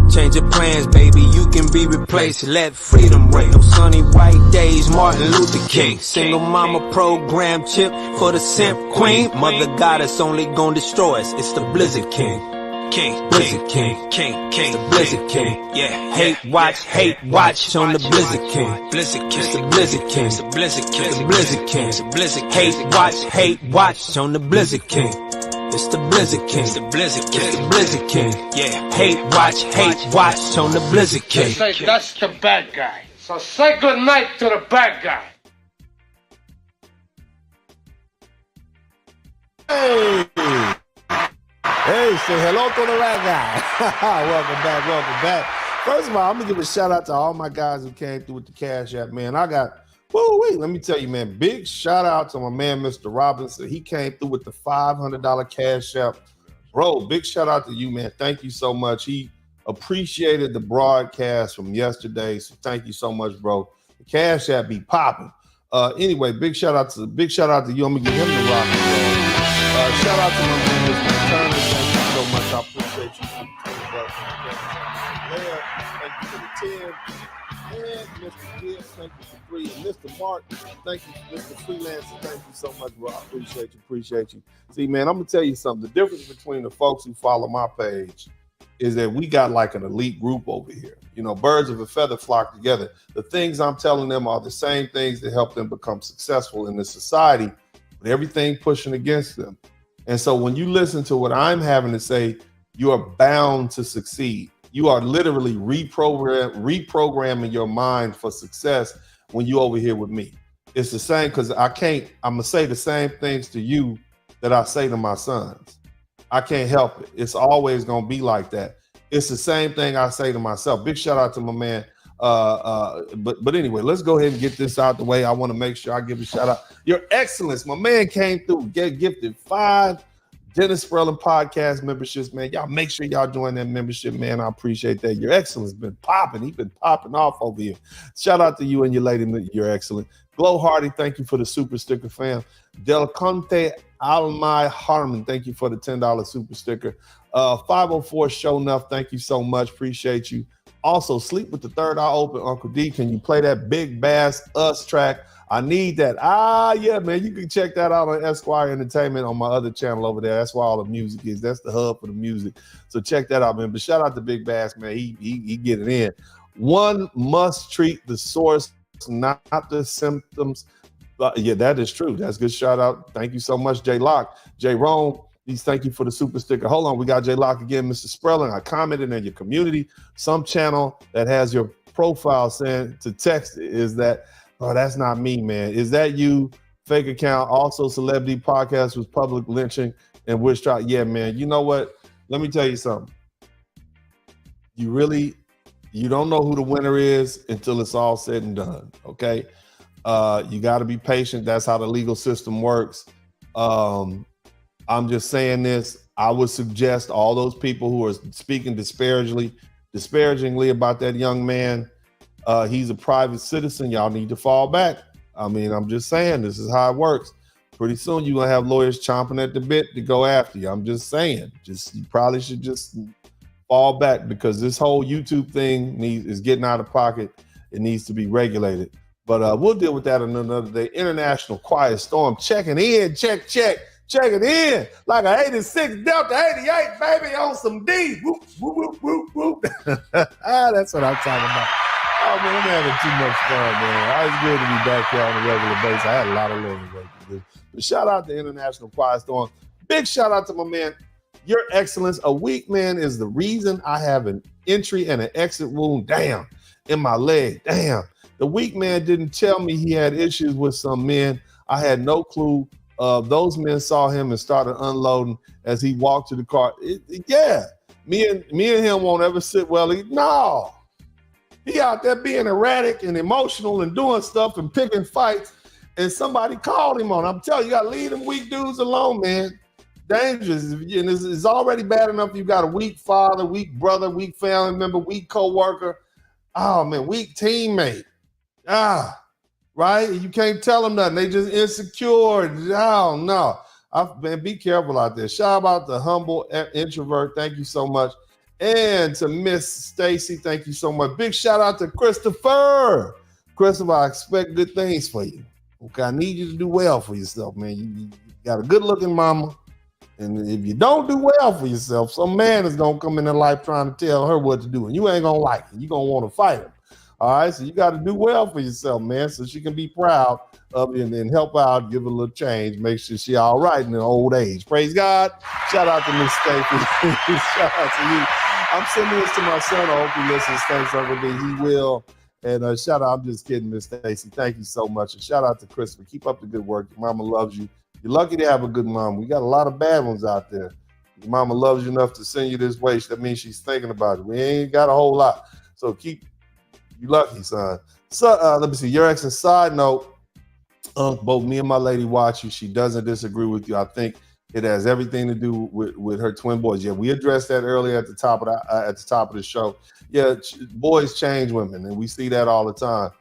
Change your plans, baby, you can be replaced. Let freedom reign. No sunny white days, Martin Luther King. Single mama program chip for the simp queen. Mother goddess only gon' destroy us. It's the Blizzard King. Blizzard King. It's the Blizzard King. Yeah. Hate watch on the Blizzard King. Blizzard King. It's the Blizzard King. It's the Blizzard King. It's the Blizzard King. It's the Blizzard King. Hate watch on the Blizzard King. It's the Blizzard King. It's the Blizzard King. It's the Blizzard King. Yeah. Hate watch on the Blizzard King. Say that's the bad guy. So say good night to the bad guy. Hey, say hello to the right guy. Welcome back. First of all, I'm gonna give a shout out to all my guys who came through with the Cash App, man. Let me tell you, man, big shout out to my man, Mr. Robinson. He came through with the $500 Cash App. Bro, big shout out to you, man. Thank you so much. He appreciated the broadcast from yesterday, so thank you so much, bro. The Cash App be popping. Anyway, big shout out to you. I'm gonna give him the rock and roll. Shout out to my man, Mr. Turner. Thank you so much. I appreciate you. Leah, thank you for the 10. And Mr. Gibbs, thank you for 3. And Mr. Mark, thank you, Mr. Freelancer. Thank you so much, bro. I appreciate you. See, man, I'm gonna tell you something. The difference between the folks who follow my page is that we got like an elite group over here. You know, birds of a feather flock together. The things I'm telling them are the same things that help them become successful in this society, but everything pushing against them. And so when you listen to what I'm having to say, you are bound to succeed. You are literally reprogramming your mind for success when you over here with me. It's the same, because I'm gonna say the same things to you that I say to my sons. I can't help it. It's always gonna be like that. It's the same thing I say to myself. Big shout out to my man. But anyway, let's go ahead and get this out the way. I want to make sure I give a shout out. Your Excellence, my man came through, gifted 5 Dennis Sperling podcast memberships, man. Y'all make sure y'all join that membership, man. I appreciate that. Your Excellence been popping. He's been popping off over here. Shout out to you and your lady, Your Excellent. Glow Hardy, thank you for the super sticker, fam. Del Conte Almai Harmon, thank you for the $10 super sticker. 504 Show Enough, thank you so much. Appreciate you. Also, Sleep with the Third Eye Open, Uncle D. Can you play that Big Bass Us track? I need that. Yeah, man. You can check that out on Esquire Entertainment on my other channel over there. That's where all the music is. That's the hub for the music. So check that out, man. But shout out to Big Bass, man. He get it in. One must treat the source, not the symptoms. Yeah, that is true. That's a good shout out. Thank you so much, J Lock. J Rome, please thank you for the super sticker. Hold on, we got J Lock again, Mr. Sprelling. I commented in your community. Some channel that has your profile saying to text is that, oh, that's not me, man. Is that you? Fake account. Also, Celebrity Podcast was public lynching and witch trial. Yeah, man. You know what? Let me tell you something. You don't know who the winner is until it's all said and done. Okay. You got to be patient. That's how the legal system works. I'm just saying this. I would suggest all those people who are speaking disparagingly about that young man, he's a private citizen. Y'all need to fall back. I mean, I'm just saying, this is how it works. Pretty soon you're going to have lawyers chomping at the bit to go after you. I'm just saying, you probably should just fall back, because this whole YouTube thing is getting out of pocket. It needs to be regulated. But we'll deal with that another day. International Quiet Storm checking in, checking in like a 86 Delta 88, baby, on some D. Whoop, whoop, whoop, whoop, whoop. That's what I'm talking about. Oh, man, I'm having too much fun, man. It's good to be back here on a regular basis. I had a lot of learning work to do. But shout out to International Quiet Storm. Big shout out to my man, Your Excellence. A weak man is the reason I have an entry and an exit wound. Damn. in my leg. Damn. The weak man didn't tell me he had issues with some men. I had no clue. Those men saw him and started unloading as he walked to the car. Me and him won't ever sit well. No. He out there being erratic and emotional and doing stuff and picking fights. And somebody called him on. I'm telling you, you gotta leave them weak dudes alone, man. Dangerous. And it's already bad enough you got a weak father, weak brother, weak family member, weak co-worker. Oh man, weak teammate. Right? You can't tell them nothing. They just insecure. Oh no. Man, be careful out there. Shout out to Humble Introvert. Thank you so much. And to Miss Stacy, thank you so much. Big shout out to Christopher. Christopher, I expect good things for you. Okay, I need you to do well for yourself, man. You got a good-looking mama. And if you don't do well for yourself, some man is going to come in her life trying to tell her what to do. And you ain't going to like it. You're going to want to fight him. All right, so you got to do well for yourself, man, so she can be proud of you and then help out, give her a little change, make sure she's all right in her old age. Praise God. Shout out to Miss Stacy. Shout out to you. I'm sending this to my son. I hope he listens. Thanks, Uncle D. He will. And shout out, I'm just kidding, Miss Stacy. Thank you so much. And shout out to Christopher. Keep up the good work. Your mama loves you. You're lucky to have a good mom. We got a lot of bad ones out there. Your mama loves you enough to send you this way. That means she's thinking about it. We ain't got a whole lot. So you lucky, son. So let me see. Your ex's side note. Both me and my lady watch you. She doesn't disagree with you. I think it has everything to do with her twin boys. Yeah, we addressed that earlier at the top of the show. Yeah, boys change women, and we see that all the time.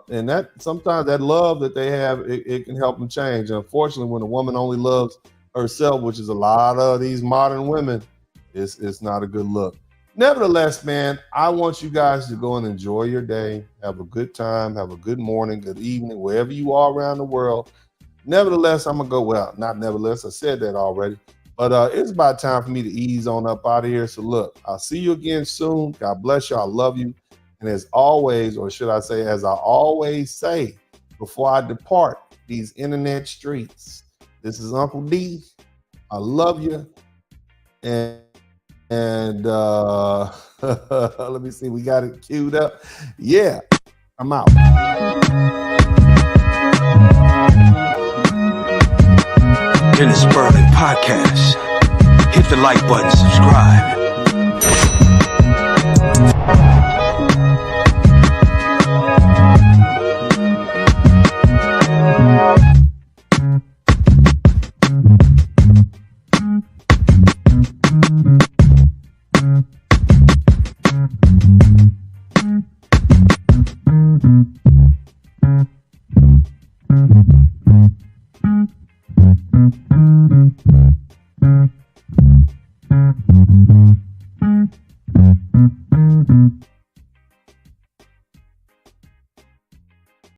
And that sometimes that love that they have, it can help them change. And unfortunately, when a woman only loves herself, which is a lot of these modern women, it's not a good look. Nevertheless, man, I want you guys to go and enjoy your day. Have a good time. Have a good morning, good evening, wherever you are around the world. Nevertheless, I'm going to go, well, not nevertheless, I said that already. But it's about time for me to ease on up out of here. So look, I'll see you again soon. God bless you. I love you. And as always, or should I say, as I always say, before I depart these internet streets, this is Uncle D. I love you. And let me see, we got it queued up. Yeah, I'm out. Dennis Berlin Podcast. Hit the like button, subscribe.